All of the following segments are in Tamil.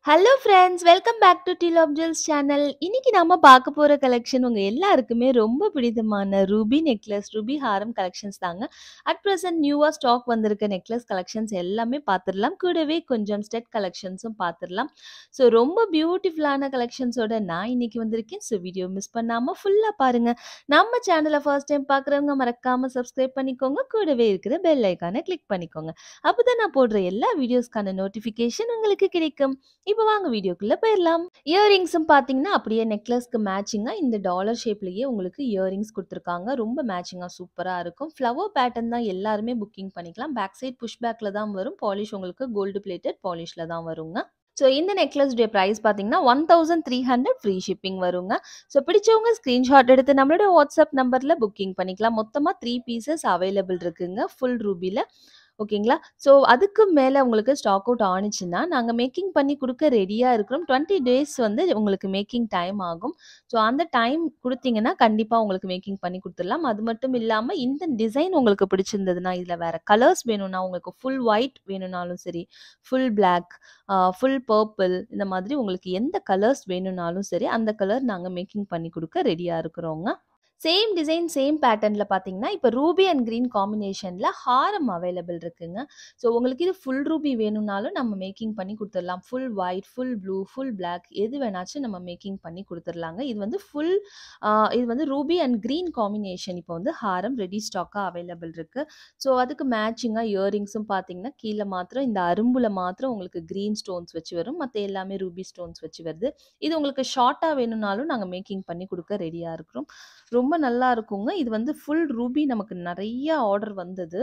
Hello friends, welcome back to Deal of Jewels channel. இன்னைக்கு நாம பார்க்க போற கலெக்ஷன் உங்க எல்லாருக்குமே ரொம்ப பிடித்தமான ரூபி நெக்லஸ், ரூபி ஹாரம் கலெக்ஷன்ஸ் தாங்க. அட் பிரசன்ட் நியூவா ஸ்டாக் வந்திருக்க நெக்லஸ் கலெக்ஷன்ஸ் எல்லாமே பார்த்துடலாம். கூடவே கொஞ்சம் ஸ்டெட் கலெக்ஷன்ஸும் பார்த்துடலாம். ஸோ ரொம்ப பியூட்டிஃபுல்லான கலெக்ஷன்ஸோட நான் இன்னைக்கு வந்திருக்கேன். ஸோ வீடியோ மிஸ் பண்ணாம ஃபுல்லா பாருங்க. நம்ம சேனலை ஃபர்ஸ்ட் டைம் பார்க்குறவங்க மறக்காம சப்ஸ்கிரைப் பண்ணிக்கோங்க. கூடவே இருக்கிற பெல் ஐக்கானை கிளிக் பண்ணிக்கோங்க. அப்பதான் நான் போடுற எல்லா வீடியோஸ்க்கான நோட்டிஃபிகேஷன் உங்களுக்கு கிடைக்கும். இப்போ வாங்க வீடியோக்குள்ள போயிடலாம். இயரிங்ஸும் பார்த்தீங்கன்னா அப்படியே நெக்லஸ்க்கு மேட்சிங்கா இந்த டாலர் ஷேப்லயே உங்களுக்கு இயரிங்ஸ் கொடுத்துருக்காங்க. ரொம்ப மேட்சிங்கா சூப்பரா இருக்கும். ஃப்ளவர் பேட்டர்ன் தான் எல்லாருமே புக்கிங் பண்ணிக்கலாம். பேக் சைட் புஷ் பேக்ல தான் வரும். பாலிஷ் உங்களுக்கு கோல்டு பிளேட்டட் பாலிஷ்ல தான் வருங்க. ஸோ இந்த நெக்லஸ் டே ப்ரைஸ் பார்த்தீங்கன்னா 1300 ஃப்ரீ ஷிப்பிங் வருங்க. ஸோ பிடிச்சவங்க ஸ்க்ரீன்ஷாட் எடுத்து நம்மளோட வாட்ஸ்அப் நம்பரில் புக்கிங் பண்ணிக்கலாம். மொத்தமாக 3 பீசஸ் அவைலபிள் இருக்குங்க ஃபுல் ரூபியில். ஓகேங்களா? ஸோ அதுக்கு மேல உங்களுக்கு ஸ்டாக் அவுட் ஆனுச்சுன்னா, நாங்க மேக்கிங் பண்ணி குடுக்க ரெடியா இருக்கிறோம். 20 டேஸ் வந்து உங்களுக்கு மேக்கிங் டைம் ஆகும். ஸோ அந்த டைம் குடுத்தீங்கன்னா, கண்டிப்பா உங்களுக்கு மேக்கிங் பண்ணி குடுத்துடலாம். அது மட்டும் இல்லாம இந்த டிசைன் உங்களுக்கு பிடிச்சிருந்ததுன்னா, இதுல வேற கலர்ஸ் வேணும்னா, உங்களுக்கு ஃபுல் ஒயிட் வேணும்னாலும் சரி, ஃபுல் பிளாக், ஃபுல் பர்பிள் இந்த மாதிரி உங்களுக்கு எந்த கலர்ஸ் வேணும்னாலும் சரி, அந்த கலர் நாங்க மேக்கிங் பண்ணி குடுக்க ரெடியா இருக்கிறோங்க. சேம் டிசைன், சேம் பேட்டர்ன்ல பார்த்தீங்கன்னா, இப்ப ரூபி அண்ட் கிரீன் காம்பினேஷன்ல ஹாரம் அவைலபிள் இருக்குங்க. ஸோ உங்களுக்கு இது ஃபுல் ரூபி வேணும்னாலும் நம்ம மேக்கிங் பண்ணி குடுத்துடலாம். Full white, full blue, full black எது வேணாச்சும் நம்ம மேக்கிங் பண்ணி குடுத்துடலாங்க. இது வந்து இது வந்து ரூபி அண்ட் கிரீன் காம்பினேஷன் இப்போ வந்து ஹாரம் ரெடி ஸ்டாக்கா அவைலபிள் இருக்கு. ஸோ அதுக்கு மேட்சிங்கா இயரிங்ஸும் பார்த்தீங்கன்னா, கீழ மாத்திரம் இந்த அரும்புல மாத்திரம் உங்களுக்கு கிரீன் ஸ்டோன்ஸ் வச்சு வரும். மத்த எல்லாமே ரூபி ஸ்டோன்ஸ் வச்சு வருது. இது உங்களுக்கு ஷார்ட்டா வேணும்னாலும் நாங்க மேக்கிங் பண்ணி குடுக்க ரெடியா இருக்கிறோம். ரொம்ப நல்லா இருக்குங்க. இது வந்து ஃபுல் ரூபி நமக்கு நெறைய ஆர்டர் வந்தது.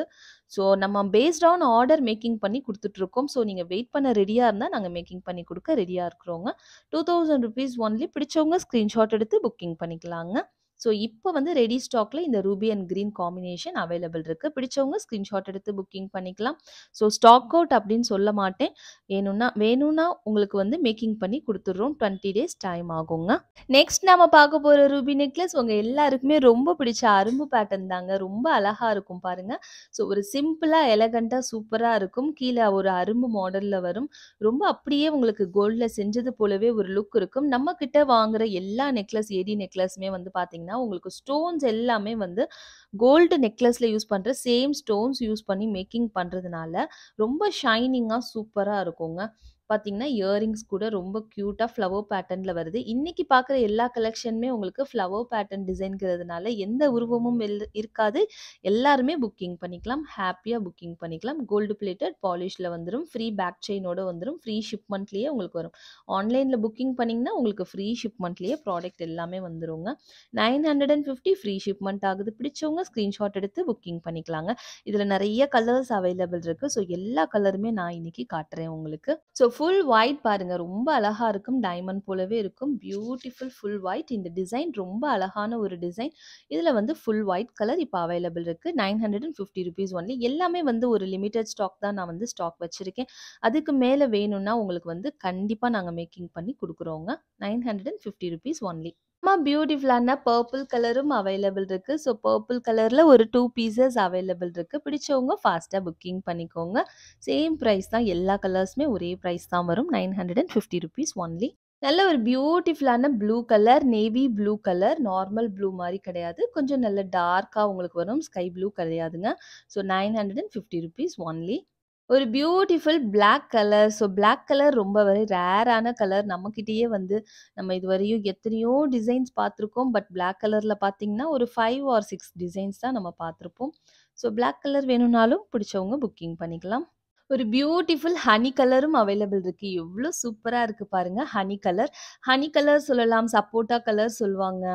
ஸோ நம்ம பேஸ்ட் ஆன் ஆர்டர் மேக்கிங் பண்ணி குடுத்துட்டுருக்கோம். ஸோ நீங்க வெயிட் பண்ண ரெடியா இருந்தா நாங்க மேக்கிங் பண்ணி குடுக்க ரெடியா இருக்கிறோங்க. ₹2000 ஒன்லி. பிடிச்சவங்க ஸ்கிரீன்ஷாட் எடுத்து புக்கிங் பண்ணிக்கலாங்க. ஸோ இப்போ வந்து ரெடி ஸ்டாக்ல இந்த Ruby and green combination available இருக்கு. பிடிச்சவங்க ஸ்கிரீன்ஷாட் எடுத்து புக்கிங் பண்ணிக்கலாம். ஸோ ஸ்டாக் அவுட் அப்படின்னு சொல்ல மாட்டேன். வேணும்னா உங்களுக்கு வந்து மேக்கிங் பண்ணி குடுத்துடுறோம். 20 டேஸ் டைம் ஆகுங்க. நெக்ஸ்ட் நாம பார்க்க போற ரூபி நெக்லஸ் உங்க எல்லாருக்குமே ரொம்ப பிடிச்ச அரும்பு பேட்டர்ன் தாங்க. ரொம்ப அழகா இருக்கும் பாருங்க. ஸோ ஒரு சிம்பிளா, எலகன்ட்டா சூப்பரா இருக்கும். கீழ ஒரு அரும்பு மாடல்ல வரும். ரொம்ப அப்படியே உங்களுக்கு கோல்ட்ல செஞ்சது போலவே ஒரு லுக் இருக்கும். நம்ம கிட்ட வாங்குற எல்லா நெக்லஸ், ஏடி நெக்லஸுமே வந்து பார்த்தீங்கன்னா, உங்களுக்கு ஸ்டோன்ஸ் எல்லாமே வந்து கோல்டு நெக்லஸ்ல யூஸ் பண்ற சேம் ஸ்டோன்ஸ் யூஸ் பண்ணி மேக்கிங் பண்றதுனால, ரொம்ப ஷைனிங்கா சூப்பரா இருக்குங்க. பார்த்தீங்கன்னா, இயரிங்ஸ் கூட ரொம்ப கியூட்டா ஃப்ளவர் பேட்டர்ன்ல வருது. இன்னைக்கு பார்க்குற எல்லா கலெக்ஷனுமே உங்களுக்கு ஃப்ளவர் பேட்டர்ன் டிசைன்ங்கிறதுனால எந்த உருவமும் இருக்காது. எல்லாருமே புக்கிங் பண்ணிக்கலாம். ஹேப்பியா புக்கிங் பண்ணிக்கலாம். கோல்டு பிளேட்டட் பாலிஷ்ல வந்துரும். ஃப்ரீ பேக் செயினோட வந்துரும். ஃப்ரீ ஷிப்மெண்ட்லயே உங்களுக்கு வரும். ஆன்லைன்ல புக்கிங் பண்ணீங்கன்னா, உங்களுக்கு ஃப்ரீ ஷிப்மெண்ட்லயே ப்ராடக்ட் எல்லாமே வந்துருங்க. 950 ஃப்ரீ ஷிப்மெண்ட் ஆகுது. பிடிச்சவங்க ஸ்கிரீன்ஷாட் எடுத்து புக்கிங் பண்ணிக்கலாங்க. இதுல நெறைய கலர்ஸ் அவைலபிள் இருக்கு. ஸோ எல்லா கலருமே நான் இன்னைக்கு காட்டுறேன் உங்களுக்கு. ஸோ ஃபுல் ஒயிட் பாருங்க. ரொம்ப அழகா இருக்கும். டைமண்ட் போலவே இருக்கும். Beautiful full white. இந்த டிசைன் ரொம்ப அழகான ஒரு டிசைன். இதுல வந்து ஃபுல் ஒயிட் கலர் இப்போ அவைலபிள் இருக்கு. ₹950 ஒன்லி. எல்லாமே வந்து ஒரு லிமிடெட் ஸ்டாக் தான் நான் வந்து ஸ்டாக் வச்சிருக்கேன். அதுக்கு மேல வேணும்னா உங்களுக்கு வந்து கண்டிப்பா நாங்க மேக்கிங் பண்ணி குடுக்குறோங்க. ₹950 ஒன்லி. பியூட்டிஃபுல்லான பர்பிள் கலரும் அவைலபிள் இருக்கு. ஸோ பர்பிள் கலர்ல ஒரு 2 பீசஸ் அவைலபிள் இருக்கு. பிடிச்சவங்க ஃபாஸ்டா புக்கிங் பண்ணிக்கோங்க. சேம் பிரைஸ் தான். எல்லா கலர்ஸுமே ஒரே பிரைஸ் தான் வரும். ₹950 ஒன்லி. நல்ல ஒரு பியூட்டிஃபுல்லான blue colour, navy blue colour. Normal blue மாரி கிடையாது. கொஞ்சம் நல்ல டார்க்கா உங்களுக்கு வரும். ஸ்கை ப்ளூ கிடையாதுங்க. So ₹950 only. ஒரு beautiful black colour. So black colour ரொம்ப ரேரான கலர். நம்மகிட்டயே வந்து நம்ம இதுவரையும் எத்தனையோ டிசைன்ஸ் பார்த்துருக்கோம். பட் பிளாக் கலர்ல பார்த்தீங்கன்னா, ஒரு 5 ஆர் 6 டிசைன்ஸ் தான் நம்ம பார்த்துருப்போம். ஸோ பிளாக் கலர் வேணும்னாலும் பிடிச்சவங்க புக்கிங் பண்ணிக்கலாம். ஒரு பியூட்டிஃபுல் ஹனி கலரும் அவைலபிள் இருக்கு. எவ்ளோ சூப்பரா இருக்கு பாருங்க. Honey colour. ஹனி கலர் சொல்லலாம். சப்போட்டா கலர் சொல்லுவாங்க.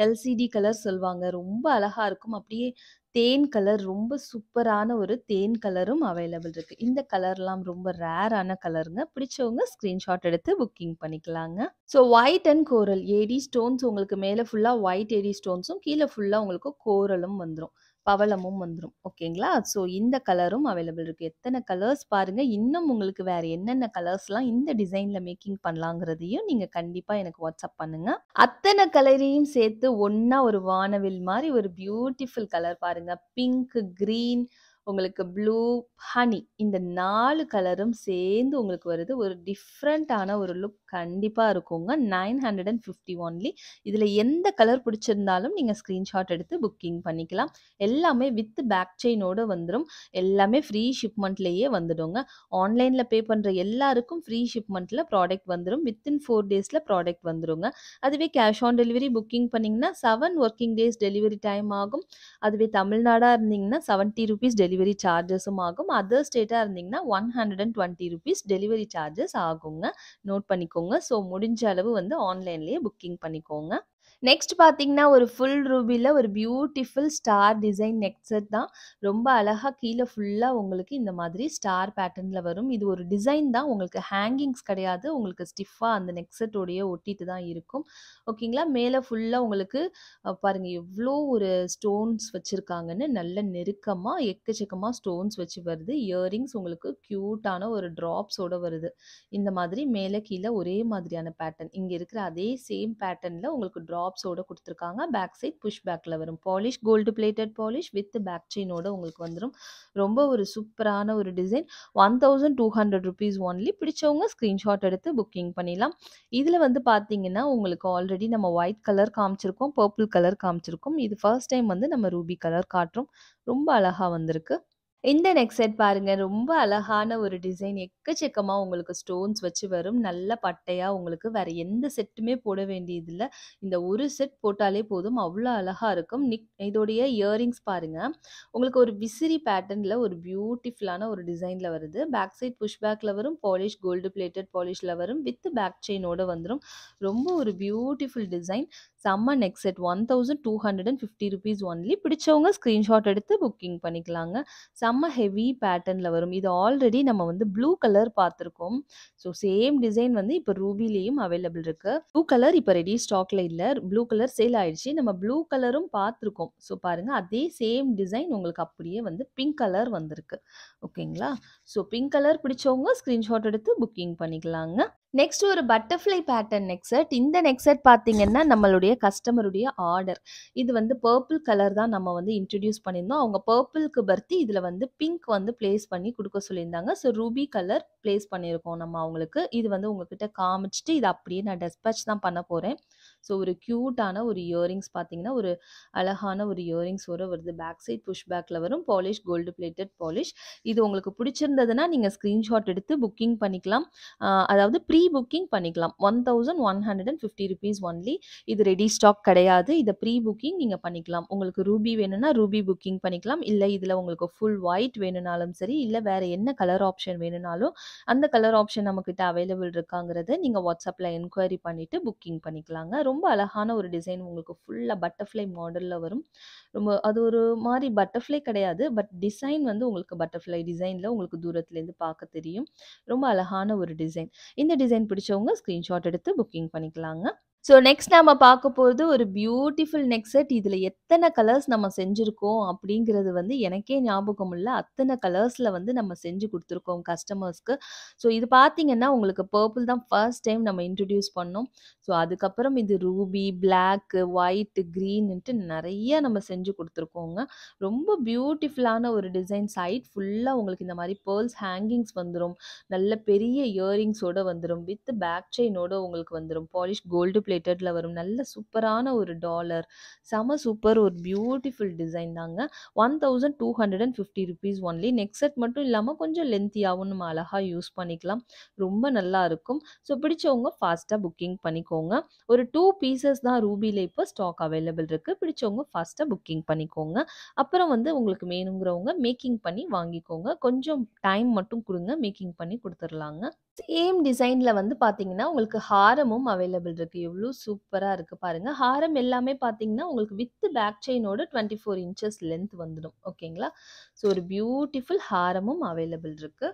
எல்சிடி கலர் சொல்லுவாங்க. ரொம்ப அழகா இருக்கும். அப்படியே தேன் கலர். ரொம்ப சூப்பரான ஒரு தேன் கலரும் அவைலபிள் இருக்கு. இந்த கலர்லாம் ரொம்ப ரேரான கலருங்க. பிடிச்சவங்க ஸ்கிரீன்ஷாட் எடுத்து புக்கிங் பண்ணிக்கலாங்க. So white and coral AD stones உங்களுக்கு மேல ஃபுல்லா ஒயிட் ஏடி ஸ்டோன்ஸும், கீழ ஃபுல்லா உங்களுக்கு கோரலும் வந்துரும். பவளமும் வந்துரும். ஓகேங்களா? ஸோ இந்த கலரும் அவைலபிள் இருக்கு. எத்தன கலர்ஸ் பாருங்க. இன்னும் உங்களுக்கு வேற என்னென்ன கலர்ஸ்லாம் இந்த டிசைன்ல மேக்கிங் பண்ணலாங்கிறதையும் நீங்க கண்டிப்பா எனக்கு வாட்ஸ்அப் பண்ணுங்க. அத்தன கலரையும் சேர்த்து ஒண்ணா ஒரு வானவில் மாரி ஒரு பியூட்டிஃபுல் கலர் பாருங்க. பிங்க், கிரீன், உங்களுக்கு ப்ளூ, ஹனி இந்த 4 கலரும் சேர்ந்து உங்களுக்கு வருது. ஒரு டிஃப்ரெண்ட்டான ஒரு லுக் கண்டிப்பா இருக்குங்க. 950 ஒன்லி. இதுல எந்த கலர் பிடிச்சிருந்தாலும் நீங்க ஸ்கிரீன்ஷாட் எடுத்து புக்கிங் பண்ணிக்கலாம். எல்லாமே வித் பேக் செயினோட வந்துரும். எல்லாமே ஃப்ரீ ஷிப்மெண்ட்லயே வந்துடுங்க. ஆன்லைன்ல பே பண்ற எல்லாருக்கும் ஃப்ரீ ஷிப்மெண்ட்ல ப்ராடக்ட் வந்துரும். வித்தின் 4 டேஸ்ல ப்ராடக்ட் வந்துருங்க. அதுவே கேஷ் ஆன் டெலிவரி புக்கிங் பண்ணீங்கன்னா 7 ஒர்க்கிங் டேஸ் டெலிவரி டைம் ஆகும். அதுவே தமிழ்நாடா இருந்தீங்கன்னா ₹70 டெலிவரி சார்ஜஸும் ஆகும். அதர் ஸ்டேட்டா இருந்தீங்கன்னா ₹120 டெலிவரி சார்ஜஸ் ஆகுங்க. நோட் பண்ணிக்கோங்க. ஸோ முடிஞ்ச அளவு வந்து ஆன்லைன்லயே புக்கிங் பண்ணிக்கோங்க. நெக்ஸ்ட் பார்த்தீங்கன்னா, ஒரு ஃபுல் ரூபில ஒரு beautiful star design neck set தான். ரொம்ப அழகா கீழ ஃபுல்லா உங்களுக்கு இந்த மாதிரி ஸ்டார் பேட்டர்ன்ல வரும். இது ஒரு டிசைன் தான். உங்களுக்கு ஹேங்கிங்ஸ் கிடையாது. உங்களுக்கு ஸ்டிஃப்பா அந்த நெக் செட்டோடயே ஒட்டிட்டு தான் இருக்கும். ஓகேங்களா? மேல ஃபுல்லா உங்களுக்கு பாருங்க எவ்ளோ ஒரு ஸ்டோன்ஸ் வச்சிருக்காங்கன்னு. நல்ல நெருக்கமா எக்கச்சக்கமா ஸ்டோன்ஸ் வச்சு வருது. இயரிங்ஸ் உங்களுக்கு கியூட்டான ஒரு ட்ராப்ஸோட வருது. இந்த மாதிரி மேல கீழ ஒரே மாதிரியான பேட்டர்ன். இங்க இருக்கிற அதே சேம் பேட்டர்ன்ல உங்களுக்கு ட்ராப்ஸோட குடுத்துருக்காங்க. பேக் சைட் புஷ் பேக்ல வரும். Polish gold plated polish with back செயினோட உங்களுக்கு வந்துரும். ரொம்ப ஒரு சூப்பரான ஒரு டிசைன். ₹1200 ஒன்லி. பிடிச்சவங்க ஸ்கிரீன்ஷாட் எடுத்து புக்கிங் பண்ணிடலாம். இதுல வந்து பார்த்தீங்கன்னா, உங்களுக்கு ஆல்ரெடி நம்ம ஒயிட் கலர் காமிச்சிருக்கோம். பர்பிள் கலர் காமிச்சிருக்கோம். இது ஃபர்ஸ்ட் டைம் வந்து நம்ம ரூபி கலர் காட்டுறோம். ரொம்ப அழகா வந்திருக்கு. இந்த நெக் செட் பாருங்க. ரொம்ப அழகான ஒரு டிசைன். எக்கச்சக்கமா உங்களுக்கு ஸ்டோன்ஸ் வச்சு வரும். நல்ல பட்டையா உங்களுக்கு வேற எந்த செட்டுமே போட வேண்டியதில்ல. இந்த ஒரு செட் போட்டாலே போதும். அவ்ளோ அழகா இருக்கும். இதோடைய இயரிங்ஸ் பாருங்க. உங்களுக்கு ஒரு விசிறி பேட்டர்ன்ல ஒரு பியூட்டிஃபுல்லான ஒரு டிசைன்ல வருது. பேக் சைட் புஷ் பேக்ல வரும். பாலிஷ் கோல்டு பிளேட்டட் பாலிஷ்ல வரும். வித் பேக் செயினோட வந்துரும். ரொம்ப ஒரு பியூட்டிஃபுல் டிசைன். செம்ம நெக் செட். ₹1250 ஒன்லி. பிடிச்சவங்க ஸ்கிரீன்ஷாட் எடுத்து புக்கிங் பண்ணிக்கலாங்க. செம்ம ஹெவி பேட்டர்ன்ல வரும். இது ஆல்ரெடி நம்ம வந்து ப்ளூ கலர் பார்த்துருக்கோம். ஸோ சேம் டிசைன் வந்து இப்போ ரூபிலேயும் அவைலபிள் இருக்கு. ப்ளூ கலர் இப்போ ரெடி ஸ்டாக்ல இல்ல. ப்ளூ கலர் சேல் ஆயிடுச்சு. நம்ம ப்ளூ கலரும் பார்த்துருக்கோம். ஸோ பாருங்க அதே சேம் டிசைன் உங்களுக்கு அப்படியே வந்து பிங்க் கலர் வந்திருக்கு. ஓகேங்களா? ஸோ பிங்க் கலர் பிடிச்சவங்க ஸ்கிரீன்ஷாட் எடுத்து புக்கிங் பண்ணிக்கலாங்க. நெக்ஸ்ட் ஒரு பட்டர்ஃப்ளை பேட்டர்ன் நெக் செட். இந்த நெக் செட் பார்த்தீங்கன்னா, நம்மளுடைய கஸ்டமருடைய ஆர்டர். இது வந்து பர்பிள் கலர் தான் நம்ம வந்து இன்ட்ரோடியூஸ் பண்ணியிருந்தோம். அவங்க பர்பிள்க்கு பர்த்தி இதில வந்து பிங்க் வந்து பிளேஸ் பண்ணி குடுக்க சொல்லியிருந்தாங்க. ஸோ ரூபி கலர் பிளேஸ் பண்ணியிருக்கோம் நம்ம அவங்களுக்கு. இது வந்து உங்ககிட்ட காமிச்சுட்டு, இத அப்படியே நான் டெஸ்பேட்ச் தான் பண்ண போறேன். ஸோ ஒரு கியூட்டான ஒரு இயரிங்ஸ் பார்த்தீங்கன்னா, ஒரு அழகான ஒரு இயரிங்ஸோட வருது. பேக் சைட் புஷ் பேக்ல வரும். Polish gold plated polish. இது உங்களுக்கு பிடிச்சிருந்ததுன்னா, நீங்க ஸ்கிரீன்ஷாட் எடுத்து புக்கிங் பண்ணிக்கலாம். அதாவது ப்ரீ புக்கிங் பண்ணிக்கலாம். ₹1150 ஒன்லி. இது ரெடி ஸ்டாக் கிடையாது. இத ப்ரீ புக்கிங் நீங்க பண்ணிக்கலாம். உங்களுக்கு ரூபி வேணும்னா ரூபி புக்கிங் பண்ணிக்கலாம். இல்ல இதுல உங்களுக்கு ஃபுல் ஒயிட் வேணும்னாலும் சரி, இல்ல வேற என்ன கலர் ஆப்ஷன் வேணும்னாலும், அந்த கலர் ஆப்ஷன் நம்மகிட்ட அவைலபிள் இருக்காங்கிறத நீங்க WhatsAppல என்குயரி பண்ணிட்டு புக்கிங் பண்ணிக்கலாங்க. ரொம்ப அழகான ஒரு டிசைன் உங்களுக்கு ஃபுல்லா பட்டர்ஃப்ளை மாடல்ல வரும். ரொம்ப அது ஒரு மாரி பட்டர்ஃப்ளை கிடையாது. பட் டிசைன் வந்து உங்களுக்கு பட்டர்ஃப்ளை டிசைன்ல உங்களுக்கு தூரத்துலேருந்து பார்க்க தெரியும். ரொம்ப அழகான ஒரு டிசைன். இந்த டிசைன் பிடிச்சவங்க ஸ்கிரீன்ஷாட் எடுத்து புக்கிங் பண்ணிக்கலாங்க. ஸோ நெக்ஸ்ட் நாம பார்க்க போறது ஒரு பியூட்டிஃபுல் நெக் செட். இதுல எத்தன கலர்ஸ் நம்ம செஞ்சிருக்கோம் அப்படிங்கிறது வந்து எனக்கே ஞாபகம் இல்ல. அத்தன கலர்ஸ்ல வந்து நம்ம செஞ்சு குடுத்துருக்கோம் கஸ்டமர்ஸ்க்கு. ஸோ இது பார்த்தீங்கன்னா, உங்களுக்கு பர்பிள் தான் ஃபர்ஸ்ட் டைம் நம்ம இன்ட்ரோடியூஸ் பண்ணோம். ஸோ அதுக்கப்புறம் இது ரூபி, பிளாக், ஒயிட், கிரீன்ன்ட்டு நெறைய நம்ம செஞ்சு குடுத்துருக்கோங்க. ரொம்ப பியூட்டிஃபுல்லான ஒரு டிசைன். சைட் ஃபுல்லா உங்களுக்கு இந்த மாரி பெர்ல்ஸ் ஹேங்கிங்ஸ் வந்துரும். நல்ல பெரிய இயரிங்ஸோட வந்துரும். வித் பேக் செயினோட உங்களுக்கு வந்துரும். பாலிஷ் கோல்டு பிளேட்டட்ல வரும். நல்ல சூப்பரான ஒரு டாலர். செம சூப்பர் ஒரு பியூட்டிஃபுல் டிசைன் தாங்க. ₹1250 ஒன்லி. நெக் செட் மட்டும் இல்லாம கொஞ்சம் லென்த்தியாவும் நம்ம அழகா யூஸ் பண்ணிக்கலாம். ரொம்ப நல்லா இருக்கும். ஸோ பிடிச்சவங்க ஃபாஸ்ட்டா புக்கிங் பண்ணிக்கோங்க. ஒரு 2 பீசஸ் தான் ரூபில இப்போ ஸ்டாக் அவைலபிள் இருக்கு. பிடிச்சவங்க ஃபாஸ்ட்டா புக்கிங் பண்ணிக்கோங்க. அப்புறம் வந்து உங்களுக்கு வேணுங்கிறவங்க மேக்கிங் பண்ணி வாங்கிக்கோங்க. கொஞ்சம் டைம் மட்டும் குடுங்க. மேக்கிங் பண்ணி குடுத்துர்லாங்க. சேம் டிசைன்ல வந்து பார்த்தீங்கன்னா, உங்களுக்கு ஹாரமும் அவைலபிள் இருக்கு. எவ்ளோ சூப்பரா இருக்கு பாருங்க. ஹாரம் எல்லாமே பார்த்தீங்கன்னா, உங்களுக்கு வித் பேக் செயினோட 24 இன்ச்சஸ் லென்த் வந்துடும். ஓகேங்களா? ஸோ ஒரு பியூட்டிஃபுல் ஹாரமும் அவைலபிள் இருக்கு.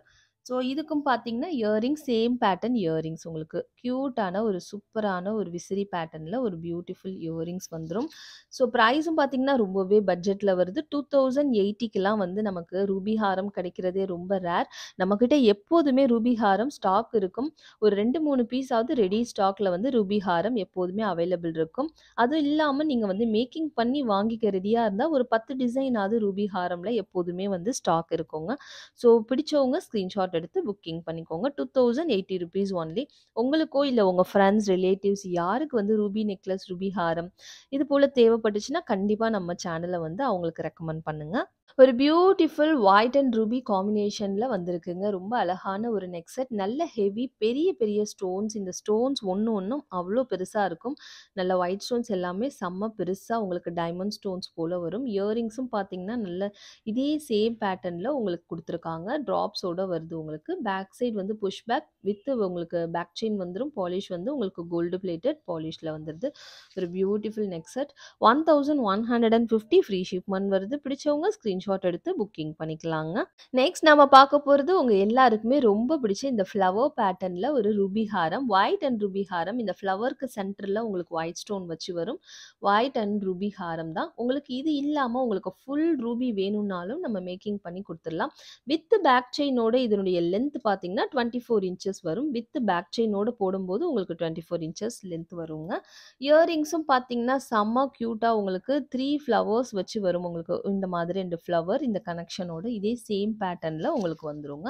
ஸோ இதுக்கும் பார்த்தீங்கன்னா, இயரிங்ஸ் சேம் பேட்டர்ன் இயரிங்ஸ் உங்களுக்கு கியூட்டான ஒரு சூப்பரான ஒரு விசிறி பேட்டர்ன்ல ஒரு பியூட்டிஃபுல் இயரிங்ஸ் வந்துரும். ஸோ பிரைஸும் பார்த்தீங்கன்னா, ரொம்பவே பட்ஜெட்ல வருது. 2080க்குலாம் வந்து நமக்கு ரூபி ஹாரம் கிடைக்கிறதே ரொம்ப ரேர். நம்மகிட்ட எப்போதுமே ரூபி ஹாரம் ஸ்டாக் இருக்கும். ஒரு 2, 3 பீஸாவது ரெடி ஸ்டாக்ல வந்து ரூபி ஹாரம் எப்போதுமே அவைலபிள் இருக்கும். அதுவும் இல்லாம நீங்க வந்து மேக்கிங் பண்ணி வாங்கிக்க ரெடியா இருந்தா, ஒரு 10 டிசைனாவது ரூபி ஹாரம்ல எப்போதுமே வந்து ஸ்டாக் இருக்குங்க. ஸோ பிடிச்சவங்க ஸ்க்ரீன்ஷாட் எடுத்து புக்கிங் பண்ணிக்கோங்க. ₹2080 ஒன்லி. உங்களுக்கோ இல்ல உங்க ஃப்ரெண்ட்ஸ், ரிலேட்டிவ்ஸ் யாருக்கு வந்து ரூபி நெக்லஸ், ரூபி ஹாரம் இது போல தேவைப்பட்டுச்சுன்னா, கண்டிப்பா நம்ம சேனல வந்து அவங்களுக்கு ரெக்கமெண்ட் பண்ணுங்க. ஒரு பியூட்டிஃபுல் ஒயிட் அண்ட் ரூபி காம்பினேஷன்ல வந்திருக்குங்க. ரொம்ப அழகான ஒரு நெக் செட். நல்ல ஹெவி பெரிய பெரிய ஸ்டோன்ஸ். இந்த ஸ்டோன்ஸ் ஒண்ணு ஒண்ணும் அவ்ளோ பெருசா இருக்கும். நல்ல ஒயிட் ஸ்டோன்ஸ் எல்லாமே செம்ம பெருசா உங்களுக்கு டைமண்ட் ஸ்டோன்ஸ் போல வரும். இயரிங்ஸும் பார்த்தீங்கன்னா, நல்ல இதே சேம் பேட்டர்ன்ல உங்களுக்கு குடுத்துருக்காங்க. ட்ராப்ஸோட வருது உங்களுக்கு. பேக் சைடு வந்து புஷ் பேக் வித் உங்களுக்கு பேக் செயின் வந்துரும். பாலிஷ் வந்து உங்களுக்கு கோல்டு பிளேட்டட் பாலிஷ்ல வந்துருது. ஒரு beautiful neck set. 1150 free shipment வருது. பிடிச்சவங்க ஸ்க்ரீன்ஷாட் எடுத்து புக்கிங் பண்ணிக்கலாங்க. நெக்ஸ்ட் நம்ம பார்க்க போறது உங்க எல்லாருக்குமே ரொம்ப பிடிச்ச இந்த ஃப்ளவர் பேட்டர்ன்ல ஒரு Ruby Haram. White and Ruby ஹாரம். இந்த ஃப்ளவருக்கு சென்டர்ல உங்களுக்கு ஒயிட் ஸ்டோன் வச்சு வரும். ஒயிட் அண்ட் ரூபி ஹாரம் தான். உங்களுக்கு இது இல்லாம உங்களுக்கு ஃபுல் ரூபி வேணும்னாலும் நம்ம மேக்கிங் பண்ணி குடுத்துடலாம். வித் பேக் செயினோட இதனுடைய லென்த் பார்த்தீங்கன்னா 24 இன்ச்சஸ் வரும். வித் பேக் செயினோட போடும்போது உங்களுக்கு 24 இன்ச்சஸ் லென்த் வருங்க. இயரிங்ஸும் பார்த்தீங்கன்னா, செம்ம கியூட்டா உங்களுக்கு 3 ஃப்ளவர்ஸ் வச்சு வரும். உங்களுக்கு இந்த மாதிரி 2 ஃப்ளவர் இந்த கனெக்ஷனோட இதே சேம் பேட்டர்ன்ல உங்களுக்கு வந்துருங்க.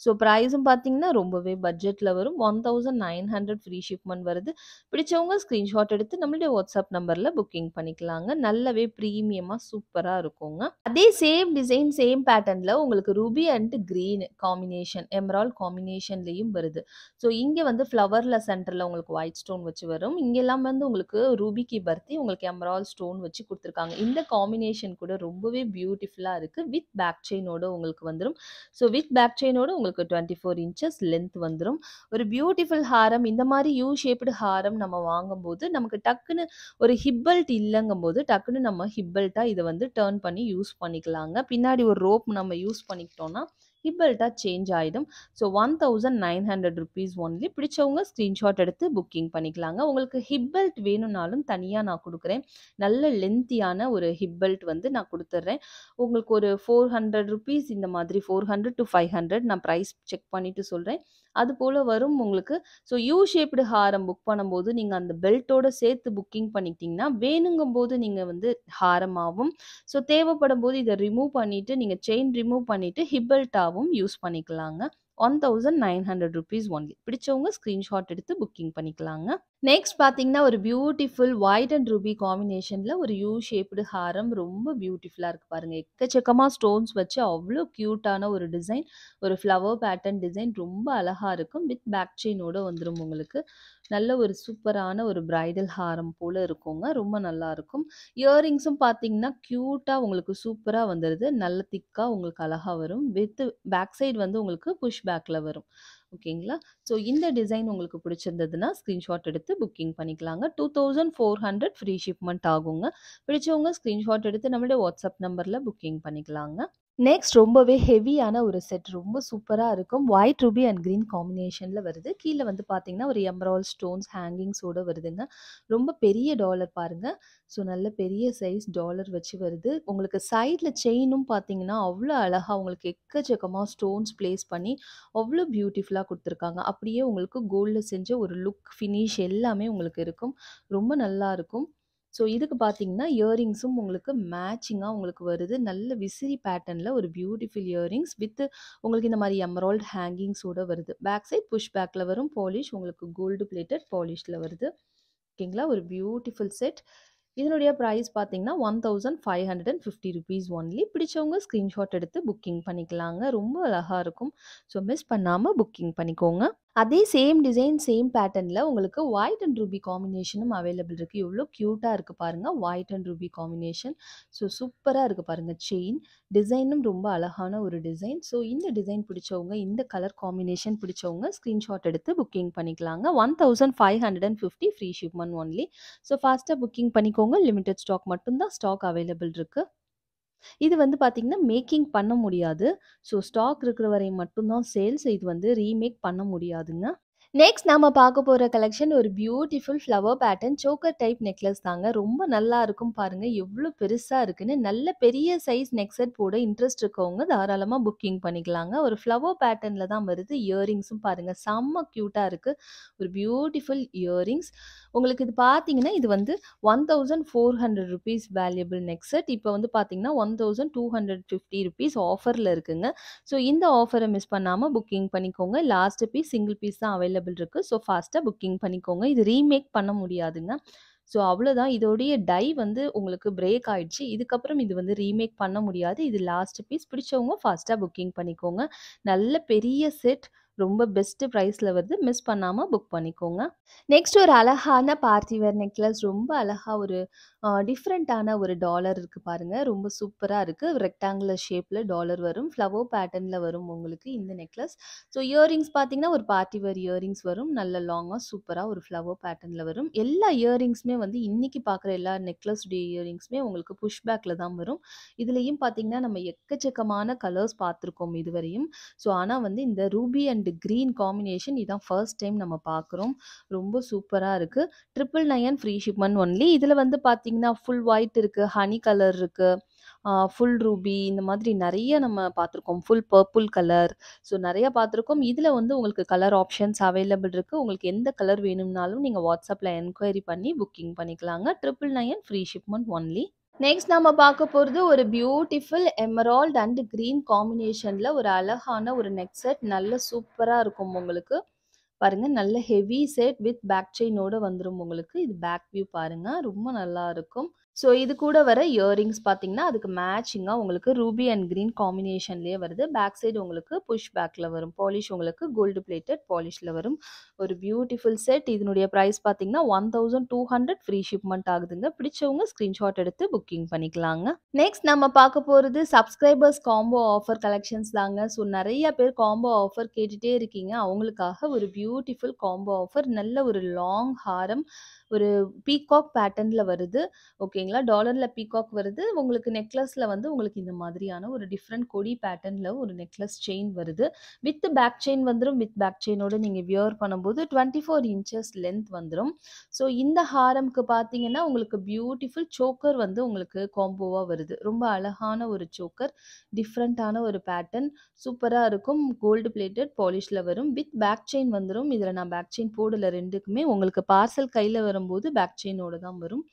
ஸோ பிரைஸும் பார்த்தீங்கன்னா, ரொம்பவே பட்ஜெட்ல வரும். 1900 ஃப்ரீ ஷிப்மெண்ட் வருது. பிடிச்சவங்க ஸ்க்ரீன்ஷாட் எடுத்து நம்மளுடைய வாட்ஸ்அப் நம்பர்ல புக்கிங் பண்ணிக்கலாங்க. நல்லாவே பிரீமியமா சூப்பரா இருக்குங்க. அதே சேம் டிசைன், சேம் பேட்டர்ன்ல உங்களுக்கு ruby and green combination, emerald காம்பினேஷன்லயும் வருது. ஸோ இங்க வந்து ஃப்ளவர்ல சென்டர்ல உங்களுக்கு ஒயிட் ஸ்டோன் வச்சு வரும். இங்கெல்லாம் வந்து உங்களுக்கு ரூபிக்கு பர்த்தி உங்களுக்கு எமரால்ட் ஸ்டோன் வச்சு குடுத்துருக்காங்க. இந்த காம்பினேஷன் கூட ரொம்பவே பியூட்டிஃபுல்லா இருக்கு. வித் பேக் செயினோட உங்களுக்கு வந்துரும். ஸோ வித் பேக் செயினோட உங்களுக்கு 24 இன்ச்சஸ் லென்த் வந்துரும். ஒரு பியூட்டிஃபுல் ஹாரம். இந்த மாரி யூ ஷேப்டு ஹாரம் நம்ம வாங்கும்போது, நமக்கு டக்குன்னு ஒரு ஹிப் பெல்ட் இல்லங்கும்போது, டக்குன்னு நம்ம ஹிப் பெல்ட்டா இத வந்து டர்ன் பண்ணி யூஸ் பண்ணிக்கலாங்க. பின்னாடி ஒரு ரோப் நம்ம யூஸ் பண்ணிக்கிட்டோம்னா, ஹிப் பெல்ட்டா சேஞ்ச் ஆயிடும். So ₹1900 only. பிடிச்சவங்க ஸ்க்ரீன்ஷாட் எடுத்து புக்கிங் பண்ணிக்கலாங்க. உங்களுக்கு ஹிப் பெல்ட் வேணும்னாலும் தனியா நான் குடுக்குறேன். நல்ல லென்த்தியான ஒரு ஹிப் பெல்ட் வந்து நான் குடுத்துர்றேன். உங்களுக்கு ஒரு ₹400 இந்த மாதிரி 400 to 500 நான் பிரைஸ் செக் பண்ணிட்டு சொல்றேன். அதுபோல வரும் உங்களுக்கு. ஸோ யூ ஷேப்டு ஹாரம் புக் பண்ணும்போது, நீங்க அந்த பெல்ட்டோட சேர்த்து புக்கிங் பண்ணிக்கிட்டீங்கன்னா, வேணுங்கும்போது நீங்க வந்து ஹாரமாவும், ஸோ தேவைப்படும்போது இத ரிமூவ் பண்ணிட்டு, நீங்க செயின் ரிமூவ் பண்ணிட்டு ஹிப் பெல்ட்டாவும் யூஸ் பண்ணிக்கலாங்க. ₹1900 ஒன்லி. பிடிச்சவங்க ஸ்க்ரீன்ஷாட் எடுத்து புக்கிங் பண்ணிக்கலாங்க. நெக்ஸ்ட் பார்த்தீங்கன்னா, ஒரு பியூட்டிஃபுல் ஒயிட் அண்ட் ரூபி காம்பினேஷன்ல ஒரு யூ ஷேப்டு ஹாரம் ரொம்ப பியூட்டிஃபுல்லா இருக்கு பாருங்க. எக்கச்சக்கமா ஸ்டோன்ஸ் வச்சு அவ்ளோ கியூட்டான ஒரு டிசைன். ஒரு ஃப்ளவர் பேட்டர்ன் டிசைன் ரொம்ப அழகா இருக்கும். வித் பேக் செயினோட வந்துரும் உங்களுக்கு. நல்ல ஒரு சூப்பரான ஒரு பிரைடல் ஹாரம் போல இருக்குங்க. ரொம்ப நல்லாருக்கும். இயரிங்ஸும் பார்த்தீங்கன்னா, கியூட்டா உங்களுக்கு சூப்பரா வந்துருது. நல்ல திக்கா உங்களுக்கு அழகா வரும். வித் பேக் சைடு வந்து உங்களுக்கு புஷ் பேக்ல வரும். ஓகேங்களா? ஸோ இந்த டிசைன் உங்களுக்கு பிடிச்சிருந்ததுன்னா, ஸ்க்ரீன்ஷாட் எடுத்து புக்கிங் பண்ணிக்கலாங்க. 2400 ஃப்ரீ ஷிப்மெண்ட் ஆகுங்க. பிடிச்சவங்க ஸ்க்ரீன்ஷாட் எடுத்து நம்மளுடைய வாட்ஸ்அப் நம்பர்ல புக்கிங் பண்ணிக்கலாங்க. நெக்ஸ்ட் ரொம்பவே ஹெவியான ஒரு செட். ரொம்ப சூப்பரா இருக்கும். ஒயிட் ரூபி அண்ட் கிரீன் காம்பினேஷன்ல வருது. கீழ வந்து பார்த்தீங்கன்னா, ஒரு எமரால்ட் ஸ்டோன்ஸ் ஹேங்கிங்ஸோட வருதுங்க. ரொம்ப பெரிய டாலர் பாருங்க. ஸோ நல்ல பெரிய சைஸ் டாலர் வச்சு வருது. உங்களுக்கு சைட்ல செயினும் பார்த்தீங்கன்னா, அவ்ளோ அழகா உங்களுக்கு எக்கச்சக்கமா ஸ்டோன்ஸ் பிளேஸ் பண்ணி, அவ்ளோ பியூட்டிஃபுல்லா குடுத்துருக்காங்க. அப்படியே உங்களுக்கு கோல்ட்ல செஞ்ச ஒரு லுக், ஃபினிஷ் எல்லாமே உங்களுக்கு இருக்கும். ரொம்ப நல்லாருக்கும். ஸோ இதுக்கு பார்த்தீங்கன்னா, இயரிங்ஸும் உங்களுக்கு மேட்சிங்கா உங்களுக்கு வருது. நல்ல விசிறி பேட்டர்ன்ல ஒரு பியூட்டிஃபுல் இயரிங்ஸ் வித் உங்களுக்கு இந்த மாரி எமரால்ட் ஹேங்கிங்ஸோட வருது. பேக் சைட் புஷ் பேக்ல வரும். பாலிஷ் உங்களுக்கு கோல்டு பிளேட்டட் பாலிஷ்ல வருது. ஓகேங்களா? ஒரு பியூட்டிஃபுல் செட். இதனுடைய பிரைஸ் பார்த்தீங்கன்னா, ₹1550 ஒன்லி. பிடிச்சவங்க ஸ்க்ரீன்ஷாட் எடுத்து புக்கிங் பண்ணிக்கலாங்க. ரொம்ப அழகா இருக்கும். ஸோ மிஸ் பண்ணாம புக்கிங் பண்ணிக்கோங்க. அதே சேம் டிசைன், சேம் பேட்டர்ன்ல உங்களுக்கு ஒயிட் அண்ட் ரூபி காம்பினேஷனும் அவைலபிள் இருக்கு. எவ்ளோ கியூட்டா இருக்கு பாருங்க. White and Ruby combination. So சூப்பரா இருக்கு பாருங்க. செயின் டிசைனும் ரொம்ப அழகான ஒரு டிசைன். ஸோ இந்த டிசைன் பிடிச்சவங்க, இந்த கலர் காம்பினேஷன் பிடிச்சவங்க ஸ்க்ரீன்ஷாட் எடுத்து புக்கிங் பண்ணிக்கலாங்க. 1550 ஃப்ரீ ஷிப்மெண்ட் ஒன்லி. ஸோ ஃபாஸ்ட்டா புக்கிங் பண்ணிக்கோங்க. லிமிடெட் ஸ்டாக் மட்டும் தான் ஸ்டாக் அவைலபிள் இருக்கு. இது வந்து பார்த்தீங்கன்னா, மேக்கிங் பண்ண முடியாது. ஸோ ஸ்டாக் இருக்கிற வரை மட்டும் தான் சேல்ஸ். இது வந்து ரீமேக் பண்ண முடியாதுங்க. நெக்ஸ்ட் நாம பார்க்க போற கலெக்ஷன் ஒரு beautiful flower pattern choker type necklace தாங்க. ரொம்ப நல்லா இருக்கும் பாருங்க. எவ்ளோ பெருசா இருக்குன்னு. நல்ல பெரிய சைஸ் நெக் செட் போட இன்ட்ரெஸ்ட் இருக்கவங்க தாராளமா புக்கிங் பண்ணிக்கலாங்க. ஒரு ஃப்ளவர் பேட்டர்ன்ல தான் வருது. இயரிங்ஸும் பாருங்க செம்ம கியூட்டா இருக்கு. ஒரு பியூட்டிஃபுல் இயரிங்ஸ். உங்களுக்கு இது பார்த்தீங்கன்னா, இது வந்து ₹1400 வேல்யூபிள் நெக் செட். இப்ப வந்து பார்த்தீங்கன்னா, ₹1250 ஆஃபர்ல இருக்குங்க. ஸோ இந்த ஆஃபர மிஸ் பண்ணாம புக்கிங் பண்ணிக்கோங்க. லாஸ்ட் பீஸ் சிங்கிள் பீஸ் தான் அவைலபிள் இருக்கு. ஸோ ஃபாஸ்ட்டா புக்கிங் பண்ணிக்கோங்க. இது ரீமேக் பண்ண முடியாதுங்க. ஸோ அவ்வளோதான். இதோடைய டை வந்து உங்களுக்கு பிரேக் ஆயிடுச்சு. இதுக்கப்புறம் இது வந்து ரீமேக் பண்ண முடியாது. இது லாஸ்ட் பீஸ். பிடிச்சவங்க ஃபாஸ்ட்டா புக்கிங் பண்ணிக்கோங்க. நல்ல பெரிய செட். ரொம்ப பெஸ்ட் பிரைஸ்ல வருது. மிஸ் பண்ணாம புக் பண்ணிக்கோங்க. நெக்ஸ்ட் ஒரு அழகான பார்ட்டி வேர் நெக்லஸ். ரொம்ப அழகா ஒரு டிஃப்ரெண்ட்டான ஒரு டாலர் இருக்கு பாருங்க. ரொம்ப சூப்பரா இருக்கு. ரெக்டாங்குலர் ஷேப்ல டாலர் வரும். ஃப்ளவர் பேட்டர்ன்ல வரும் உங்களுக்கு இந்த நெக்லஸ். ஸோ இயரிங்ஸ் பார்த்தீங்கன்னா, ஒரு பார்ட்டி வேர் இயரிங்ஸ் வரும். நல்ல லாங்கா சூப்பரா ஒரு ஃப்ளவர் பேட்டர்ன்ல வரும். எல்லா இயரிங்ஸுமே வந்து இன்னைக்கு பார்க்குற எல்லா நெக்லஸ் உடைய இயரிங்ஸுமே உங்களுக்கு புஷ் பேக்ல தான் வரும். இதுலயும் பார்த்தீங்கன்னா, நம்ம எக்கச்சக்கமான கலர்ஸ் பார்த்துருக்கோம் இதுவரையும். ஸோ ஆனா வந்து இந்த ரூபி அண்ட் கிரீன் காம்பினேஷன் இதான் ஃபர்ஸ்ட் டைம் நம்ம பார்க்குறோம். ரொம்ப சூப்பரா இருக்கு. 999 ஃப்ரீ ஷிப்மெண்ட் ஒன்லி. இதுல வந்து பார்த்தீங்கன்னா, ஃபுல் ஒயிட் இருக்கு, ஹனி கலர் இருக்கு, ஃபுல் ரூபி இந்த மாதிரி நெறைய நம்ம பார்த்துருக்கோம். Full purple colour. ஸோ நெறைய பார்த்துருக்கோம். இதுல வந்து உங்களுக்கு கலர் ஆப்ஷன்ஸ் அவைலபிள் இருக்கு. உங்களுக்கு எந்த கலர் வேணும்னாலும் நீங்க WhatsAppல என்கொயரி பண்ணி புக்கிங் பண்ணிக்கலாங்க. 999 ஃப்ரீ ஷிப்மெண்ட் ஒன்லி. நெக்ஸ்ட் நம்ம பார்க்க போறது ஒரு பியூட்டிஃபுல் எமரால்ட் அண்ட் கிரீன் காம்பினேஷன்ல ஒரு அழகான ஒரு நெக் செட். நல்ல சூப்பரா இருக்கும் உங்களுக்கு. பாருங்க நல்ல ஹெவி செட் வித் பேக் செயினோட வந்துரும் உங்களுக்கு. இது பேக் வியூ பாருங்க. ரொம்ப நல்லா இருக்கும். ஸோ இது கூட வர இயரிங்ஸ் பார்த்தீங்கன்னா, அதுக்கு மேட்சிங்கா உங்களுக்கு ரூபி அண்ட் கிரீன் காம்பினேஷன்லயே வருது. பேக் சைடு உங்களுக்கு புஷ் பேக்ல வரும். பாலிஷ் உங்களுக்கு கோல்டு பிளேட்டட் பாலிஷ்ல வரும். ஒரு பியூட்டிஃபுல் செட். இதனுடைய பிரைஸ் பார்த்தீங்கன்னா, 1200 ஃப்ரீ ஷிப்மெண்ட் ஆகுதுங்க. பிடிச்சவங்க ஸ்கிரீன்ஷாட் எடுத்து புக்கிங் பண்ணிக்கலாங்க. நெக்ஸ்ட் நம்ம பார்க்க போறது சப்ஸ்கிரைபர்ஸ் காம்போ ஆஃபர் கலெக்ஷன்ஸ் தாங்க. ஸோ நெறைய பேர் காம்போ ஆஃபர் கேட்டுட்டே இருக்கீங்க. அவங்களுக்காக ஒரு பியூட்டிஃபுல் காம்போ ஆஃபர். நல்ல ஒரு லாங் ஹாரம். ஒரு பீகாக் பேட்டர்ன்ல வருது. ஓகேங்களா? டாலர்ல பீகாக் வருது. உங்களுக்கு நெக்லஸ்ல வந்து உங்களுக்கு இந்த மாதிரியான ஒரு டிஃபரெண்ட் கொடி பேட்டர்ன்ல ஒரு நெக்லஸ் செயின் வருது. வித் பேக் செயின் வந்துரும். வித் பேக் செயினோட நீங்க வியர் பண்ணும்போது 24 இன்ச்சஸ் லென்த் வந்துரும். ஸோ இந்த ஹாரம்க்கு பார்த்தீங்கன்னா, உங்களுக்கு பியூட்டிஃபுல் சோக்கர் வந்து உங்களுக்கு காம்போவா வருது. ரொம்ப அழகான ஒரு சோக்கர். டிஃப்ரெண்ட்டான ஒரு பேட்டர்ன். சூப்பரா இருக்கும். கோல்டு பிளேட்டட் பாலிஷ்ல வரும். வித் பேக் செயின் வந்துரும். இதுல நான் பேக் செயின் போடல 2க்குமே. உங்களுக்கு பார்சல் கையில வரும்போது பேக் செயினோட தான் வரும்.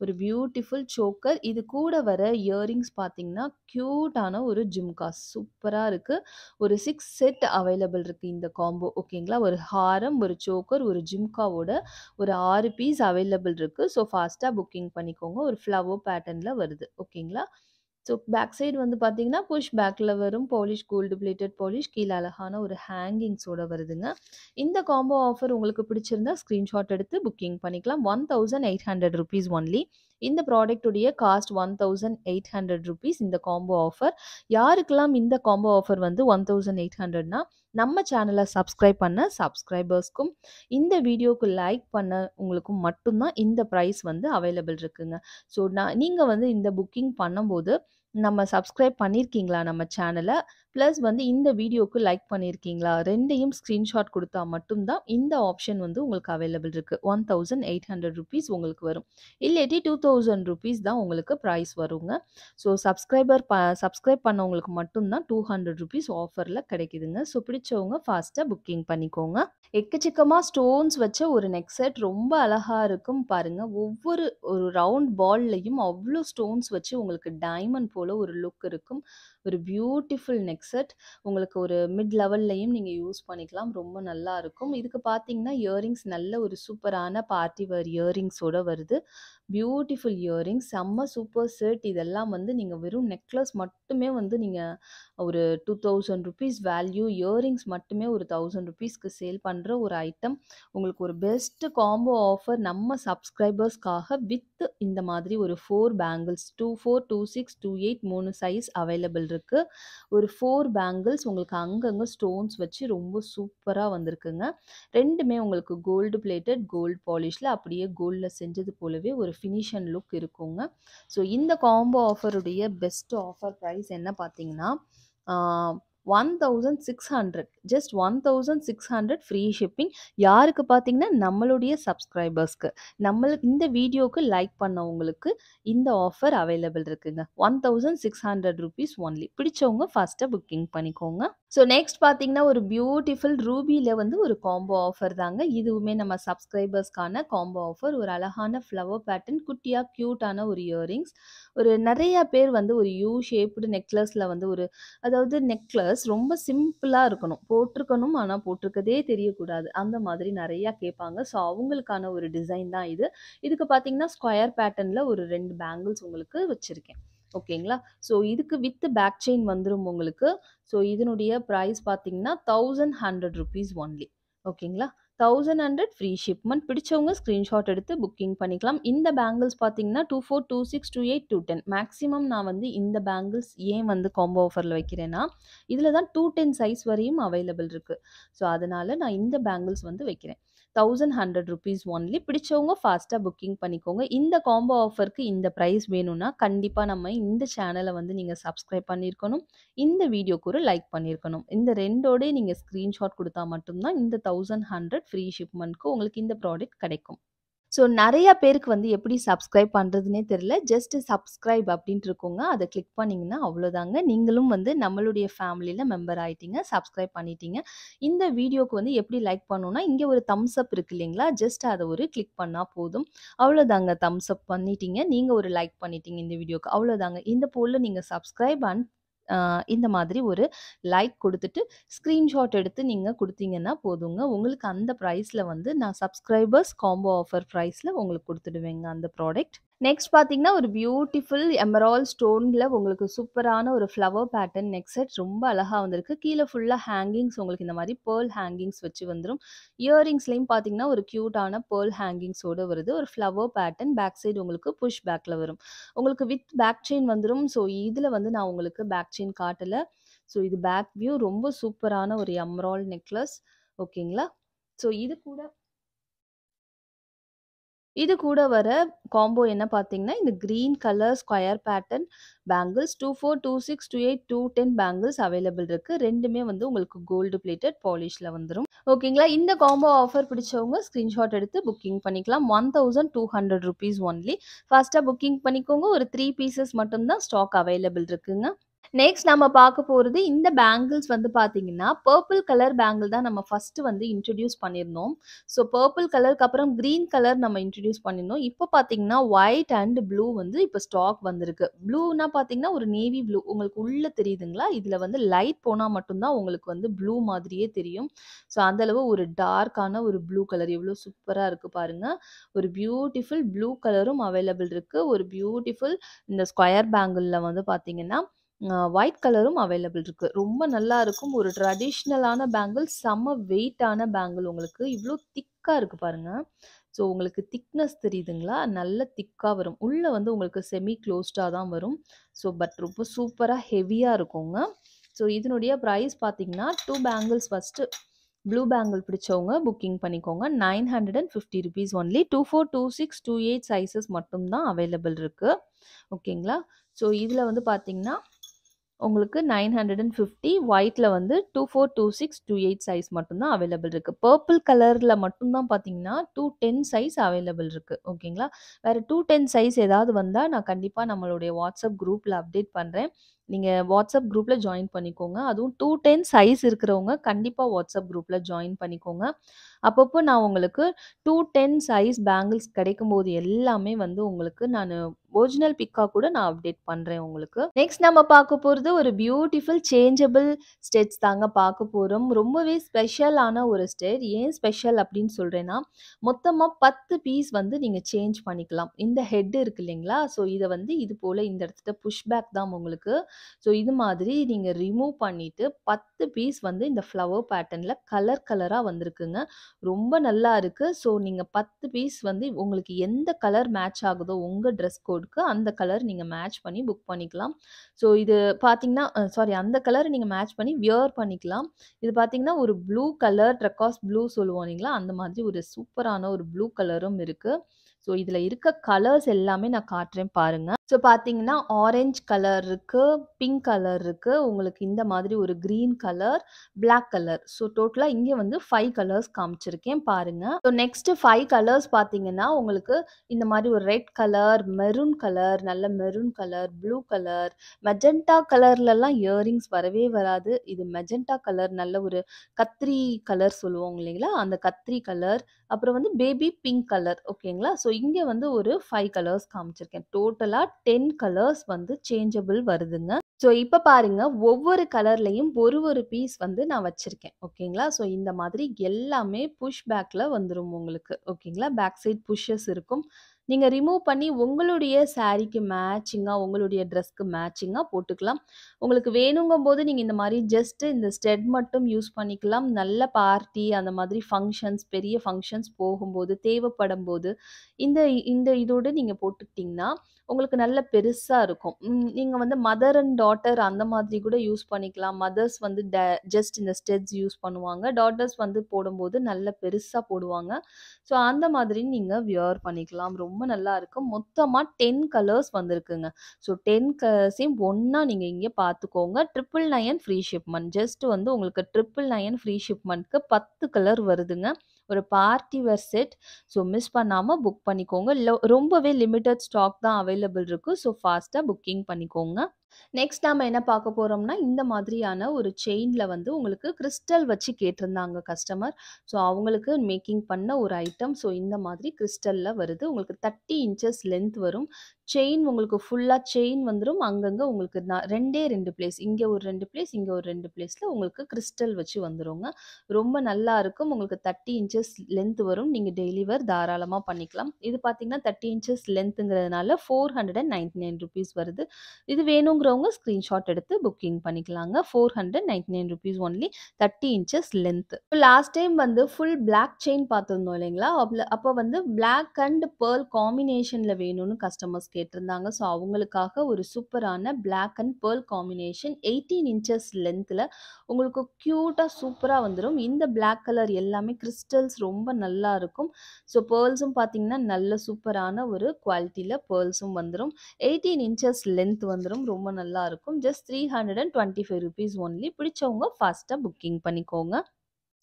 ஒரு பியூட்டிஃபுல் சோக்கர். இது கூட வர இயரிங்ஸ் பார்த்தீங்கன்னா, கியூட்டான ஒரு ஜும்காஸ். சூப்பரா இருக்கு. ஒரு 6 செட் அவைலபிள் இருக்கு இந்த காம்போ. ஓகேங்களா? ஒரு ஹாரம், ஒரு சோக்கர், ஒரு ஜும்காவோட ஒரு 6 பீஸ் அவைலபிள் இருக்கு. ஸோ ஃபாஸ்ட்டா புக்கிங் பண்ணிக்கோங்க. ஒரு ஃப்ளவர் பேட்டர்ன்ல வருது. ஓகேங்களா? ஸோ பேக் சைடு வந்து பார்த்தீங்கன்னா, புஷ் பேக்ல வரும். Polish gold plated polish. கீழ அழகான ஒரு ஹேங்கிங்ஸோட வருதுங்க. இந்த காம்போ ஆஃபர் உங்களுக்கு பிடிச்சிருந்தா ஸ்கிரீன்ஷாட் எடுத்து புக்கிங் பண்ணிக்கலாம். ₹1800 ஒன்லி. இந்த ப்ராடக்ட் உடைய காஸ்ட் ₹1800 இந்த காம்போ ஆஃபர். யாருக்கெல்லாம் இந்த காம்போ ஆஃபர் வந்து 1800னா, நம்ம சேனல சப்ஸ்கிரைப் பண்ண சப்ஸ்கிரைபர்ஸ்க்கும், இந்த வீடியோக்கு லைக் பண்ண உங்களுக்கும் மட்டும் தான் இந்த பிரைஸ் வந்து அவைலபிள் இருக்குங்க. ஸோ நீங்க வந்து இந்த புக்கிங் பண்ணும்போது, நம்ம சப்ஸ்கிரைப் பண்ணியிருக்கீங்களா நம்ம சேனல? பிளஸ் வந்து இந்த வீடியோக்கு லைக் பண்ணியிருக்கீங்களா? 2யும் ஸ்கிரீன்ஷாட் குடுத்தா மட்டும் தான் இந்த ஆப்ஷன் வந்து உங்களுக்கு அவைலபிள் இருக்கு. ₹1800 உங்களுக்கு வரும். இல்லாட்டி ₹2000 தான் உங்களுக்கு பிரைஸ் வருங்க. ஸோ சப்ஸ்கிரைப் பண்ணவங்களுக்கு மட்டும் தான் ₹200 ஆஃபர்ல கிடைக்குதுங்க. ஸோ பிடிச்சவங்க ஃபாஸ்ட்டா புக்கிங் பண்ணிக்கோங்க. எக்கச்சக்கமா ஸ்டோன்ஸ் வச்ச ஒரு நெக் செட். ரொம்ப அழகா இருக்கும் பாருங்க. ஒவ்வொரு ஒரு ரவுண்ட் பால்லயும் அவ்ளோ ஸ்டோன்ஸ் வச்சு உங்களுக்கு டைமண்ட் போல ஒரு லுக் இருக்கும். ஒரு பியூட்டிஃபுல் நெக் செட். உங்களுக்கு ஒரு மிட் லெவல்லயும் நீங்க யூஸ் பண்ணிக்கலாம். ரொம்ப நல்லா இருக்கும். இதுக்கு பார்த்தீங்கன்னா, இயரிங்ஸ் நல்ல ஒரு சூப்பரான பார்ட்டி வேர் இயரிங்ஸோட வருது. Beautiful earrings. செம்ம சூப்பர் செட். இதெல்லாம் வந்து நீங்க வெறும் நெக்லஸ் மட்டுமே வந்து நீங்க ஒரு ₹2000 வேல்யூ. இயரிங்ஸ் மட்டுமே ஒரு ₹1000க்கு சேல் பண்ற ஒரு ஐட்டம். உங்களுக்கு ஒரு பெஸ்ட் காம்போ ஆஃபர் நம்ம சப்ஸ்கிரைபர்ஸ்க்காக வித் இந்த மாதிரி ஒரு 4 பேங்கிள்ஸ் 24, 26, 28 3 சைஸ் அவைலபிள் இருக்கு. ஒரு 4 4 பேங்கிள்ஸ் உங்களுக்கு அங்கங்க ஸ்டோன்ஸ் வச்சு ரொம்ப சூப்பரா வந்திருக்குங்க. 2மே உங்களுக்கு கோல்டு பிளேட்டட், கோல்ட் பாலிஷ்ல அப்படியே கோல்ட்ல செஞ்சது போலவே ஒரு ஃபினிஷ் அண்ட் லுக் இருக்குங்க. ஸோ இந்த காம்போ ஆஃபருடைய பெஸ்ட் ஆஃபர் பிரைஸ் என்ன பார்த்தீங்கன்னா, ஆ 1600 ஜஸ்ட் 1600 ஃப்ரீ ஷிப்பிங். யாருக்கு பார்த்தீங்கன்னா, நம்மளுடைய சப்ஸ்கிரைபர்ஸ்க்கு. நம்மளுக்கு இந்த வீடியோக்கு லைக் பண்ணவங்களுக்கு இந்த ஆஃபர் அவைலபிள் இருக்குங்க. ₹1600 ஒன்லி. பிடிச்சவங்க ஃபாஸ்ட்டா புக்கிங் பண்ணிக்கோங்க. ஸோ நெக்ஸ்ட் பார்த்தீங்கன்னா, ஒரு பியூட்டிஃபுல் ரூபில வந்து ஒரு காம்போ ஆஃபர் தாங்க. இதுவுமே நம்ம சப்ஸ்கிரைபர்ஸ்க்கான காம்போ ஆஃபர். ஒரு அழகான ஃப்ளவர் பேட்டர்ன், குட்டியா கியூட்டான ஒரு இயரிங்ஸ். ஒரு நெறைய பேர் வந்து ஒரு யூ ஷேப்டு நெக்லஸ்ல வந்து அதாவது நெக்லஸ் ரொம்ப சிம்பிளா இருக்கணும். போட்டிருக்கணும், ஆனா போட்டிருக்கதே தெரியக்கூடாது. அந்த மாதிரி நெறையா கேட்பாங்க. ஸோ அவங்களுக்கான ஒரு டிசைன் தான் இது. இதுக்கு பார்த்தீங்கன்னா, ஸ்கொயர் பேட்டர்ன்ல ஒரு 2 பேங்கிள்ஸ் உங்களுக்கு வச்சிருக்கேன். ஓகேங்களா? ஸோ இதுக்கு வித் பேக் செயின் வந்துரும் உங்களுக்கு. ஸோ இதனுடைய பிரைஸ் பார்த்தீங்கன்னா, ₹1100 ஒன்லி. ஓகேங்களா? 1100 ஃப்ரீ ஷிப்மெண்ட். பிடிச்சவங்க ஸ்கிரீன்ஷாட் எடுத்து புக்கிங் பண்ணிக்கலாம். இந்த பேங்கிள்ஸ் பார்த்தீங்கன்னா, 24, 26, 28, 210 மேக்ஸிமம் நான் வந்து இந்த பேங்கிள்ஸ் ஏன் வந்து காம்போ ஆஃபர்ல வைக்கிறேன்னா, இதில தான் 210 சைஸ் வரையும் அவைலபிள் இருக்கு. ஸோ அதனால நான் இந்த பேங்கிள்ஸ் வந்து வைக்கிறேன். ₹1100 ஒன்லி. பிடிச்சவங்க ஃபாஸ்ட்டா புக்கிங் பண்ணிக்கோங்க. இந்த காம்போ ஆஃபருக்கு இந்த பிரைஸ் வேணும்னா, கண்டிப்பா நம்ம இந்த சேனல வந்து நீங்க சப்ஸ்கிரைப் பண்ணியிருக்கணும். இந்த வீடியோக்கு ஒரு லைக் பண்ணியிருக்கணும். இந்த 2ஓட நீங்க ஸ்கிரீன்ஷாட் குடுத்தா மட்டும் தான் இந்த 1100 ஃப்ரீ ஷிப்மெண்ட்க்கு உங்களுக்கு இந்த ப்ராடக்ட் கிடைக்கும். ஸோ நெறைய பேருக்கு வந்து எப்படி சப்ஸ்கிரைப் பண்றதுன்னே தெரியல. ஜஸ்ட் சப்ஸ்கிரைப் அப்டின்ட்டு இருக்குங்க. அத கிளிக் பண்ணீங்கன்னா அவ்வளோதாங்க. நீங்களும் வந்து நம்மளுடைய ஃபேமிலில மெம்பர் ஆயிட்டீங்க. சப்ஸ்கிரைப் பண்ணிட்டீங்க. இந்த வீடியோக்கு வந்து எப்படி லைக் பண்ணணும்னா, இங்க ஒரு தம்ஸ் அப் இருக்கு இல்லைங்களா? ஜஸ்ட் அத ஒரு கிளிக் பண்ணா போதும். அவ்வளோதாங்க, தம்ஸ் அப் பண்ணிட்டீங்க. நீங்க ஒரு லைக் பண்ணிட்டீங்க இந்த வீடியோக்கு. அவ்வளோதாங்க. இந்த போல நீங்க சப்ஸ்கிரைப் அண்ட் இந்த மாதிரி ஒரு லைக் குடுத்துட்டு, ஸ்கிரீன்ஷாட் எடுத்து நீங்க குடுத்தீங்கன்னா போதுங்க. உங்களுக்கு அந்த பிரைஸ்ல வந்து நான் சப்ஸ்கிரைபர்ஸ் காம்போ ஆஃபர் பிரைஸ்ல உங்களுக்கு குடுத்துடுவேங்க அந்த ப்ராடக்ட். நெக்ஸ்ட் பார்த்தீங்கன்னா, ஒரு பியூட்டிஃபுல் எமரால்ட் ஸ்டோன்ல உங்களுக்கு சூப்பரான ஒரு ஃப்ளவர் பேட்டர்ன் நெக் செட் ரொம்ப அழகா வந்திருக்கு. கீழ ஃபுல்லா ஹேங்கிங்ஸ் உங்களுக்கு இந்த மாரி பெர்ல் ஹேங்கிங்ஸ் வச்சு வந்துரும். இயரிங்ஸ்லயும் பார்த்தீங்கன்னா, ஒரு கியூட்டான பெர்ல் ஹேங்கிங்ஸோட வருது. ஒரு ஃப்ளவர் பேட்டர்ன் பேக் சைடு உங்களுக்கு புஷ் பேக்ல வரும். உங்களுக்கு வித் பேக் செயின் வந்துரும். ஸோ இதுல வந்து நான் உங்களுக்கு பேக் செயின் காட்டல. ஸோ இது பேக் வியூ ரொம்ப சூப்பரான ஒரு எமரால்ட் நெக்லஸ். ஓகேங்களா? ஸோ இது கூட வர காம்போ என்ன பார்த்தீங்கன்னா, இந்த green colour square pattern bangles 24, 26, 28, 210 bangles available இருக்கு. 2மே வந்து உங்களுக்கு கோல்டு பிளேட்டட் பாலிஷ்ல வந்துரும். ஓகேங்களா? இந்த காம்போ ஆஃபர் பிடிச்சவங்க ஸ்கிரீன்ஷாட் எடுத்து புக்கிங் பண்ணிக்கலாம். ₹1200 ஒன்லி. ஃபாஸ்ட்டா புக்கிங் பண்ணிக்கோங்க. ஒரு 3 பீசஸ் மட்டும் தான் ஸ்டாக் அவைலபிள் இருக்குங்க. நெக்ஸ்ட் நம்ம பார்க்க போறது இந்த பேங்கிள்ஸ் வந்து பார்த்தீங்கன்னா, பர்பிள் கலர் பேங்கிள் தான் நம்ம ஃபர்ஸ்ட் வந்து இன்ட்ரோடியூஸ் பண்ணியிருந்தோம். ஸோ பர்பிள் கலருக்கு அப்புறம் கிரீன் கலர் நம்ம இன்ட்ரோடியூஸ் பண்ணியிருந்தோம். இப்போ பார்த்தீங்கன்னா, ஒயிட் அண்ட் ப்ளூ வந்து இப்போ ஸ்டாக் வந்திருக்கு. ப்ளூனா பார்த்தீங்கன்னா, ஒரு நேவி ப்ளூ உங்களுக்கு உள்ள தெரியுதுங்களா? இதில வந்து லைட் போனா மட்டும் தான் உங்களுக்கு வந்து ப்ளூ மாதிரியே தெரியும். ஸோ அந்த அளவு ஒரு டார்க்கான ஒரு ப்ளூ கலர் எவ்வளோ சூப்பரா இருக்கு பாருங்க. ஒரு பியூட்டிஃபுல் ப்ளூ கலரும் அவைலபிள் இருக்கு. ஒரு பியூட்டிஃபுல் இந்த ஸ்கொயர் பேங்கிள்ல வந்து பார்த்தீங்கன்னா, ஒயிட் கலரும் அவைலபிள் இருக்கு. ரொம்ப நல்லா இருக்கும். ஒரு ட்ரெடிஷ்னலான பேங்கிள், செம்ம வெயிட்டான பேங்கிள் உங்களுக்கு. இவ்ளோ திக்கா இருக்கு பாருங்க. ஸோ உங்களுக்கு திக்னஸ் தெரியுதுங்களா? நல்ல திக்கா வரும். உள்ள வந்து உங்களுக்கு செமி க்ளோஸ்டா தான் வரும். ஸோ பட் ரொம்ப சூப்பரா ஹெவியா இருக்குங்க. ஸோ இதனுடைய பிரைஸ் பார்த்தீங்கன்னா, 2 பேங்கிள்ஸ் ஃபர்ஸ்ட்டு ப்ளூ பேங்கிள் பிடிச்சவங்க புக்கிங் பண்ணிக்கோங்க. ₹950 ஒன்லி. 24, 26, 28 சைஸஸ் மட்டும் தான் அவைலபிள் இருக்கு. ஓகேங்களா? ஸோ இதில வந்து பார்த்தீங்கன்னா, உங்களுக்கு 950 ஒயிட்ல வந்து 24, 26, 28 சைஸ் மட்டும் தான் அவைலபிள் இருக்கு. பர்பிள் கலர்ல மட்டும் தான் பார்த்தீங்கன்னா, 210 சைஸ் அவைலபிள் இருக்கு. ஓகேங்களா? வேற 210 சைஸ் ஏதாவது வந்தா நான் கண்டிப்பா நம்மளுடைய வாட்ஸ்அப் குரூப்ல அப்டேட் பண்றேன். நீங்க வாட்ஸ்அப் குரூப்ல ஜாயின் பண்ணிக்கோங்க. அதுவும் 210 சைஸ் இருக்கிறவங்க கண்டிப்பா வாட்ஸ்அப் குரூப்ல ஜாயின் பண்ணிக்கோங்க. அப்பப்போ நான் உங்களுக்கு 210 சைஸ் பேங்கிள்ஸ் கிடைக்கும்போது எல்லாமே வந்து உங்களுக்கு நானு ஒரிஜினல் பிக்கா கூட நான் அப்டேட் பண்றேன் உங்களுக்கு. நெக்ஸ்ட் நம்ம பார்க்க போறது ஒரு பியூட்டிஃபுல் சேஞ்சபிள் ஸ்டெட்ஸ் தாங்க பார்க்க போறோம். ரொம்பவே ஸ்பெஷலான ஒரு ஸ்டெட். ஏன் ஸ்பெஷல் அப்படின்னு சொல்றேன்னா, மொத்தமா 10 பீஸ் வந்து நீங்க சேஞ்ச் பண்ணிக்கலாம். இந்த ஹெட் இருக்கு இல்லைங்களா? ஸோ இத வந்து இது போல இந்த இடத்துல புஷ் பேக் தான் உங்களுக்கு. ஸோ இது மாதிரி நீங்க ரிமூவ் பண்ணிட்டு 10 பீஸ் வந்து இந்த ஃப்ளவர் பேட்டர்ன்ல கலர் கலரா வந்திருக்குங்க. ரொம்ப நல்லா இருக்கு. ஸோ நீங்க 10 பீஸ் வந்து உங்களுக்கு எந்த கலர் மேட்ச் ஆகுதோ உங்க ட்ரெஸ் கோடுக்கு அந்த கலர் நீங்க மேட்ச் பண்ணி புக் பண்ணிக்கலாம். ஸோ இது பார்த்தீங்கன்னா சாரி அந்த கலர் நீங்க மேட்ச் பண்ணி வியர் பண்ணிக்கலாம். இது பார்த்தீங்கன்னா, ஒரு ப்ளூ கலர் டர்காஸ் ப்ளூ சொல்லுவோம் இல்லைங்களா? அந்த மாதிரி ஒரு சூப்பரான ஒரு ப்ளூ கலரும் இருக்கு. ஸோ இதுல இருக்க கலர்ஸ் எல்லாமே நான் காட்டுறேன் பாருங்க. ஸோ பார்த்தீங்கன்னா, ஆரஞ்ச் கலர் இருக்கு, பிங்க் கலர் இருக்கு, உங்களுக்கு இந்த மாதிரி ஒரு green colour, black colour. So டோட்டலா இங்க வந்து 5 கலர்ஸ் காமிச்சிருக்கேன் பாருங்க. ஸோ நெக்ஸ்ட் 5 கலர்ஸ் பார்த்தீங்கன்னா, உங்களுக்கு இந்த மாதிரி ஒரு ரெட் கலர், மெரூன் கலர், நல்ல maroon colour, blue colour, magenta கலர்லலாம் இயரிங்ஸ் வரவே வராது. இது மெஜெண்டா கலர் நல்ல ஒரு கத்திரி கலர் சொல்லுவோம் இல்லைங்களா? அந்த கத்திரி கலர், அப்புறம் வந்து பேபி பிங்க் கலர் ஓகேங்களா? ஸோ இங்க வந்து ஒரு 5 கலர்ஸ் காமிச்சிருக்கேன். டோட்டலா 10 கலர்ஸ் வந்து சேஞ்சபிள் வருதுங்க. ஸோ இப்ப பாருங்க, ஒவ்வொரு கலர்லயும் ஒரு பீஸ் வந்து நான் வச்சிருக்கேன். ஓகேங்களா? ஸோ இந்த மாதிரி எல்லாமே புஷ் பேக்ல வந்துரும் உங்களுக்கு. ஓகேங்களா? பேக் சைட் புஷ்ஷஸ் இருக்கும். நீங்க ரிமூவ் பண்ணி உங்களுடைய சாரீக்கு மேட்சிங்கா, உங்களுடைய ட்ரெஸ்க்கு மேட்சிங்கா போட்டுக்கலாம். உங்களுக்கு வேணுங்கும்போது நீங்க இந்த மாரி ஜஸ்ட் இந்த ஸ்டெட் மட்டும் யூஸ் பண்ணிக்கலாம். நல்ல பார்ட்டி அந்த மாதிரி ஃபங்ஷன்ஸ், பெரிய ஃபங்ஷன்ஸ் போகும்போது, தேவைப்படும்போது இந்த இந்த இதோட நீங்க போட்டுக்கிட்டீங்கன்னா, உங்களுக்கு நல்ல பெருசா இருக்கும். நீங்க வந்து மதர் அண்ட் டாட்டர் அந்த மாதிரி கூட யூஸ் பண்ணிக்கலாம். மதர்ஸ் வந்து ஜஸ்ட் இந்த ஸ்டெட்ஸ் யூஸ் பண்ணுவாங்க. டாட்டர்ஸ் வந்து போடும்போது நல்ல பெருசா போடுவாங்க. ஸோ அந்த மாதிரி நீங்க வியர் பண்ணிக்கலாம். ரொம்ப நல்லா இருக்கும். மொத்தமா 10 கலர்ஸ் வந்திருக்குங்க. ஸோ 10 கலர்ஸையும் ஒண்ணா நீங்க இங்க பார்த்துக்கோங்க. 999 ஃப்ரீ ஷிப்மெண்ட். ஜஸ்ட் வந்து உங்களுக்கு 999 ஃப்ரீ ஷிப்மெண்ட்க்கு 10 கலர் வருதுங்க. ஒரு party wear set. So miss பண்ணாம புக் பண்ணிக்கோங்க. ரொம்பவே லிமிட்டட் ஸ்டாக் தான் அவைலபிள் இருக்கு. ஸோ ஃபாஸ்ட்டா புக்கிங் பண்ணிக்கோங்க. நெக்ஸ்ட் நாம என்ன பார்க்க போறோம்னா, இந்த மாதிரியான ஒரு செயின்ல வந்து உங்களுக்கு கிறிஸ்டல் வச்சு கேட்டிருந்தாங்க கஸ்டமர். ஸோ அவங்களுக்கு மேக்கிங் பண்ண ஒரு ஐட்டம். ஸோ இந்த மாதிரி கிறிஸ்டல்ல வருது. உங்களுக்கு 30 இன்ச்சஸ் லென்த் வரும். செயின் உங்களுக்கு ஃபுல்லா செயின் வந்துரும். அங்கங்க உங்களுக்கு 2 பிளேஸ். இங்க ஒரு 2 பிளேஸ், இங்க ஒரு 2 பிளேஸ்ல உங்களுக்கு கிறிஸ்டல் வச்சு வந்துருங்க. ரொம்ப நல்லா இருக்கும். உங்களுக்கு 30 இன்ச்சஸ் லென்த் வரும். நீங்க டெய்லி வேர் தாராளமா பண்ணிக்கலாம். இது பார்த்தீங்கன்னா 30 இன்ச்சஸ் லென்த்ங்கிறதுனால ₹499 வருது. இது வேணுங்கிறவங்க ஸ்கிரீன்ஷாட் எடுத்து புக்கிங் பண்ணிக்கலாங்க. ₹499 only 30 inches length. Last time வந்து ஃபுல் பிளாக் செயின் பார்த்திருந்தோம் இல்லைங்களா? அப்ப வந்து பிளாக் அண்ட் பெர்ல் காம்பினேஷன்ல வேணும்னு கஸ்டமர்ஸ் கேட்டிருந்தாங்க. ஸோ அவங்களுக்காக ஒரு சூப்பரான black and pearl combination 18 inches லென்த்ல உங்களுக்கு கியூட்டா சூப்பரா வந்துரும். இந்த பிளாக் கலர் எல்லாமே கிறிஸ்டல்ஸ் ரொம்ப நல்லா இருக்கும். ஸோ பெர்ல்ஸும் பார்த்தீங்கன்னா நல்ல சூப்பரான ஒரு குவாலிட்டில பெர்ல்ஸும் வந்துரும். 18 இன்ச்சஸ் லென்த் வந்துரும். ரொம்ப நல்லா இருக்கும். Just ₹325 only. பிடிச்சவங்க ஃபாஸ்ட்டா புக்கிங் பண்ணிக்கோங்க.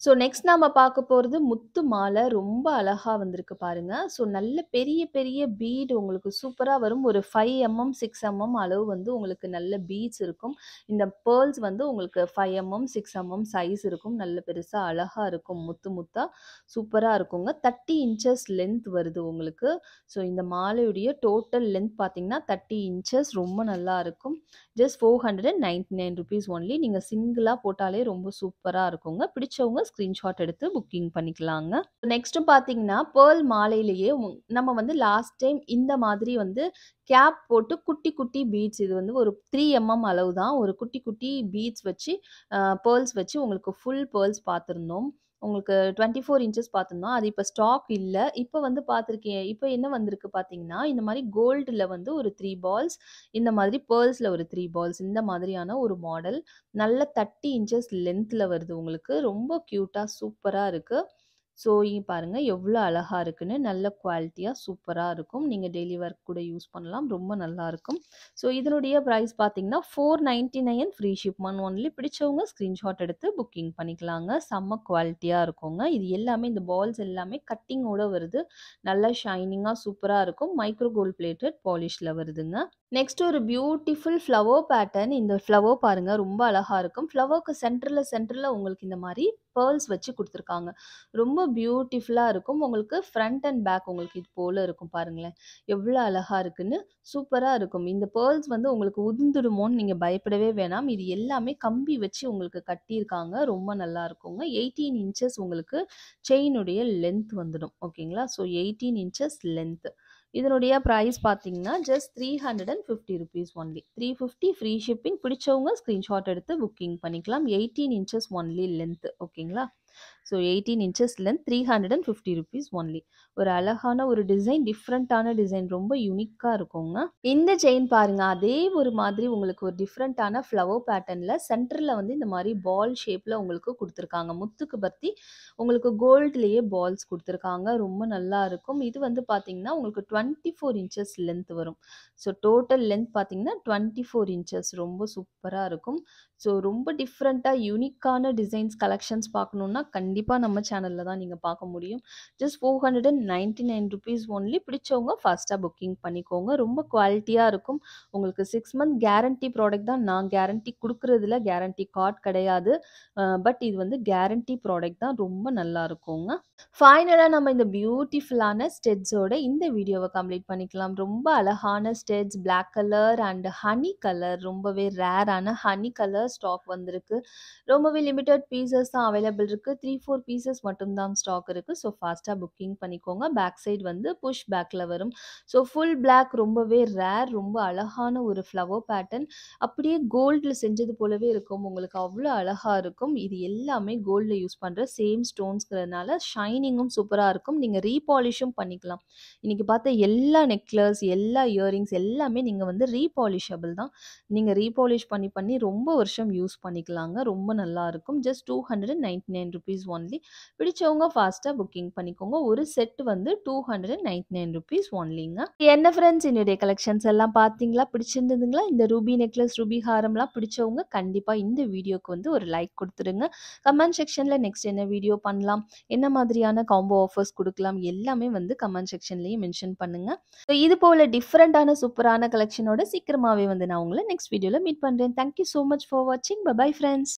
ஸோ நெக்ஸ்ட் நாம பார்க்க போறது முத்து மாலை. ரொம்ப அழகா வந்திருக்கு பாருங்க. ஸோ நல்ல பெரிய பெரிய பீட் உங்களுக்கு சூப்பரா வரும். ஒரு 5 mm, 6 mm அளவு வந்து உங்களுக்கு நல்ல பீட்ஸ் இருக்கும். இந்த பெர்ல்ஸ் வந்து உங்களுக்கு 5 mm, 6 mm சைஸ் இருக்கும். நல்ல பெருசா அழகா இருக்கும். முத்து முத்தா சூப்பரா இருக்குங்க. 30 இன்ச்சஸ் லென்த் வருது உங்களுக்கு. ஸோ இந்த மாலையுடைய டோட்டல் லென்த் பார்த்தீங்கன்னா 30 இன்ச்சஸ். ரொம்ப நல்லா இருக்கும். Just ₹499 only. நீங்க சிங்கிளா போட்டாலே ரொம்ப சூப்பரா இருக்குங்க. பிடிச்சவங்க ஸ்கிரீன்ஷாட் எடுத்து புக்கிங் பண்ணிக்கலாங்க. நெக்ஸ்ட் பார்த்தீங்கன்னா, பெர்ல் மாலையிலேயே நம்ம வந்து லாஸ்ட் டைம் இந்த மாதிரி வந்து கேப் போட்டு குட்டி குட்டி பீட்ஸ் இது வந்து ஒரு 3 mm அளவு தான். ஒரு குட்டி குட்டி பீட்ஸ் வச்சு பெர்ல்ஸ் வச்சு உங்களுக்கு ஃபுல் பெர்ல்ஸ் பார்த்திருந்தோம். உங்களுக்கு 24 இன்ச்சஸ் பார்த்திருந்தோம். அது இப்ப ஸ்டாக் இல்ல. இப்ப வந்து பார்த்திருக்கேன். இப்ப என்ன வந்திருக்கு பார்த்தீங்கன்னா, இந்த மாரி கோல்டுல வந்து ஒரு 3 பால்ஸ், இந்த மாதிரி பெர்ல்ஸ்ல ஒரு 3 பால்ஸ் இந்த மாதிரியான ஒரு மாடல். நல்ல 30 இன்ச்சஸ் லென்த்ல வருது உங்களுக்கு. ரொம்ப கியூட்டா சூப்பரா இருக்கு. ஸோ இங்க பாருங்க எவ்வளோ அழகா இருக்குன்னு. நல்ல குவாலிட்டியா சூப்பரா இருக்கும். நீங்க டெய்லி வேர்க்கு கூட யூஸ் பண்ணலாம். ரொம்ப நல்லா இருக்கும். ஸோ இதனுடைய பிரைஸ் பார்த்தீங்கன்னா, $499 ஃப்ரீ ஷிப்மெண்ட் ஒன்லி. பிடிச்சவங்க ஸ்கிரீன்ஷாட் எடுத்து புக்கிங் பண்ணிக்கலாங்க. செம்ம குவாலிட்டியா இருக்குங்க. இது எல்லாமே இந்த பால்ஸ் எல்லாமே கட்டிங்கோட வருது. நல்லா ஷைனிங்கா சூப்பரா இருக்கும். மைக்ரோ கோல்ட் பிளேட்டட் பாலிஷ்ல வருதுங்க. நெக்ஸ்ட் ஒரு பியூட்டிஃபுல் ஃப்ளவர் பேட்டர்ன். இந்த ஃப்ளவர் பாருங்க ரொம்ப அழகா இருக்கும். ஃப்ளவர்க்கு சென்டர்ல உங்களுக்கு இந்த மாரி பெர்ல்ஸ் வச்சு குடுத்துருக்காங்க. ரொம்ப பியூட்டிஃபுல்லா இருக்கும். உங்களுக்கு ஃப்ரண்ட் அண்ட் பேக் உங்களுக்கு இது போல இருக்கும் பாருங்களேன். எவ்வளோ அழகா இருக்குன்னு. சூப்பரா இருக்கும். இந்த பெர்ல்ஸ் வந்து உங்களுக்கு உதிர்ந்துடுமோன்னு நீங்க பயப்படவே வேணாம். இது எல்லாமே கம்பி வச்சு உங்களுக்கு கட்டியிருக்காங்க. ரொம்ப நல்லா இருக்குங்க. 18 இன்ச்சஸ் உங்களுக்கு செயினுடைய லென்த் வந்துடும். ஓகேங்களா? So 18 inches length. இதனுடைய பிரைஸ் பார்த்தீங்கன்னா, ஜஸ்ட் ₹350 ஒன்லி. 350 free shipping. பிடிச்சவங்க ஸ்கிரீன்ஷாட் எடுத்து புக்கிங் பண்ணிக்கலாம். 18 இன்ச்சஸ் ஒன்லி லென்த். ஓகேங்களா? So 18 inches length, 350 rupees only. ஒரு அழகான ஒரு டிசைன், டிஃப்ரெண்ட்டான டிசைன், ரொம்ப யூனிக்கா இருக்குங்க. இந்த செயின் பாருங்க, அதே ஒரு மாதிரி உங்களுக்கு ஒரு டிஃப்ரெண்ட்டான ஃப்ளவர் பேட்டர்ன்ல சென்டர்ல வந்து இந்த மாரி பால் ஷேப்ல உங்களுக்கு குடுத்துருக்காங்க. முத்துக்கு பத்தி உங்களுக்கு கோல்ட்லயே பால்ஸ் குடுத்துருக்காங்க. ரொம்ப நல்லா இருக்கும். இது வந்து பார்த்தீங்கன்னா, உங்களுக்கு 24 இன்ச்சஸ் லென்த் வரும். ஸோ டோட்டல் லென்த் பார்த்தீங்கன்னா, 24 இன்ச்சஸ் ரொம்ப சூப்பரா இருக்கும். ஸோ ரொம்ப டிஃப்ரெண்ட்டா யூனிக்கான டிசைன்ஸ் கலெக்ஷன்ஸ் பார்க்கணும்னா, கண்டிப்பா நம்ம சேனல்ல தான் நீங்க பார்க்க முடியும். Just 499 rupees only. பிடிச்சவங்க ஃபாஸ்ட்டா புக்கிங் பண்ணிக்கோங்க. ரொம்ப குவாலிட்டியா இருக்கும். உங்களுக்கு 6 மந்த் கேரண்டி ப்ராடக்ட் தான். நான் கேரண்டி குடுக்குறதில்ல. கேரண்டி கார்ட் கிடையாது. பட் இது வந்து கேரண்டி ப்ராடக்ட் தான். ரொம்ப நல்லா இருக்குங்க. ஃபைனலா நம்ம இந்த பியூட்டிஃபுல்லான ஸ்டெட்ஸோட இந்த வீடியோவ கம்ப்ளீட் பண்ணிக்கலாம். ரொம்ப அழகான studs, black colour and honey colour, ரொம்பவே ரேரான ஹனி கலர் ஸ்டாக் வந்திருக்கு. ரொம்பவே லிமிட்டட் பீசஸ் தான் அவைலபிள் இருக்கு. 3, 4 பீசஸ் மட்டும் தான் ஸ்டாக் இருக்கு. ஸோ ஃபாஸ்ட்டா புக்கிங் பண்ணிக்கோங்க. பேக் சைடு வந்து புஷ் பேக்ல வரும். ஸோ ஃபுல் பிளாக், ரொம்பவே ரேர், ரொம்ப அழகான ஒரு ஃப்ளவர் பேட்டர்ன். அப்படியே கோல்ட்ல செஞ்சது போலவே இருக்கும். உங்களுக்கு அவ்வளோ அழகா இருக்கும். இது எல்லாமே கோல்ட்ல யூஸ் பண்ற சேம் ஸ்டோன்ஸ்ங்கிறதுனால ஷைனிங்கும் சூப்பரா இருக்கும். நீங்க ரீபாலிஷும் பண்ணிக்கலாம். இன்னைக்கு பார்த்த எல்லா நெக்லஸ், எல்லா இயரிங்ஸ் எல்லாமே நீங்க வந்து ரீபாலிஷபிள் தான். நீங்க ரீபாலிஷ் பண்ணி பண்ணி ரொம்ப வருஷம் யூஸ் பண்ணிக்கலாங்க. ரொம்ப நல்லா இருக்கும். Just 299 rupees only. பிடிச்சவங்க ஃபாஸ்ட்டா புக்கிங் பண்ணிக்கோங்க. ஒரு செட் வந்து 299 ரூபீஸ் ஒன்லிங்க. என்ன ஃப்ரெண்ட்ஸ், என்னுடைய கலெக்ஷன்ஸ் எல்லாம் பார்த்தீங்களா? பிடிச்சிருந்ததுங்களா? இந்த ரூபி நெக்லஸ், ரூபி ஹாரம்லாம் பிடிச்சவங்க கண்டிப்பா இந்த வீடியோக்கு வந்து ஒரு லைக் குடுத்துருங்க. கமெண்ட் செக்ஷன்ல நெக்ஸ்ட் என்ன வீடியோ பண்ணலாம், என்ன மாதிரியான காம்போ ஆஃபர்ஸ் குடுக்கலாம், எல்லாமே வந்து கமெண்ட் செக்ஷன்லயே மென்ஷன் பண்ணுங்க. ஸோ இது போல டிஃபரெண்டான சூப்பரான கலெக்ஷனோட சீக்கிரமாவே வந்து நான் உங்கள நெக்ஸ்ட் வீடியோல மீட் பண்றேன். Thank you so much for வாட்சிங். Bye bye friends.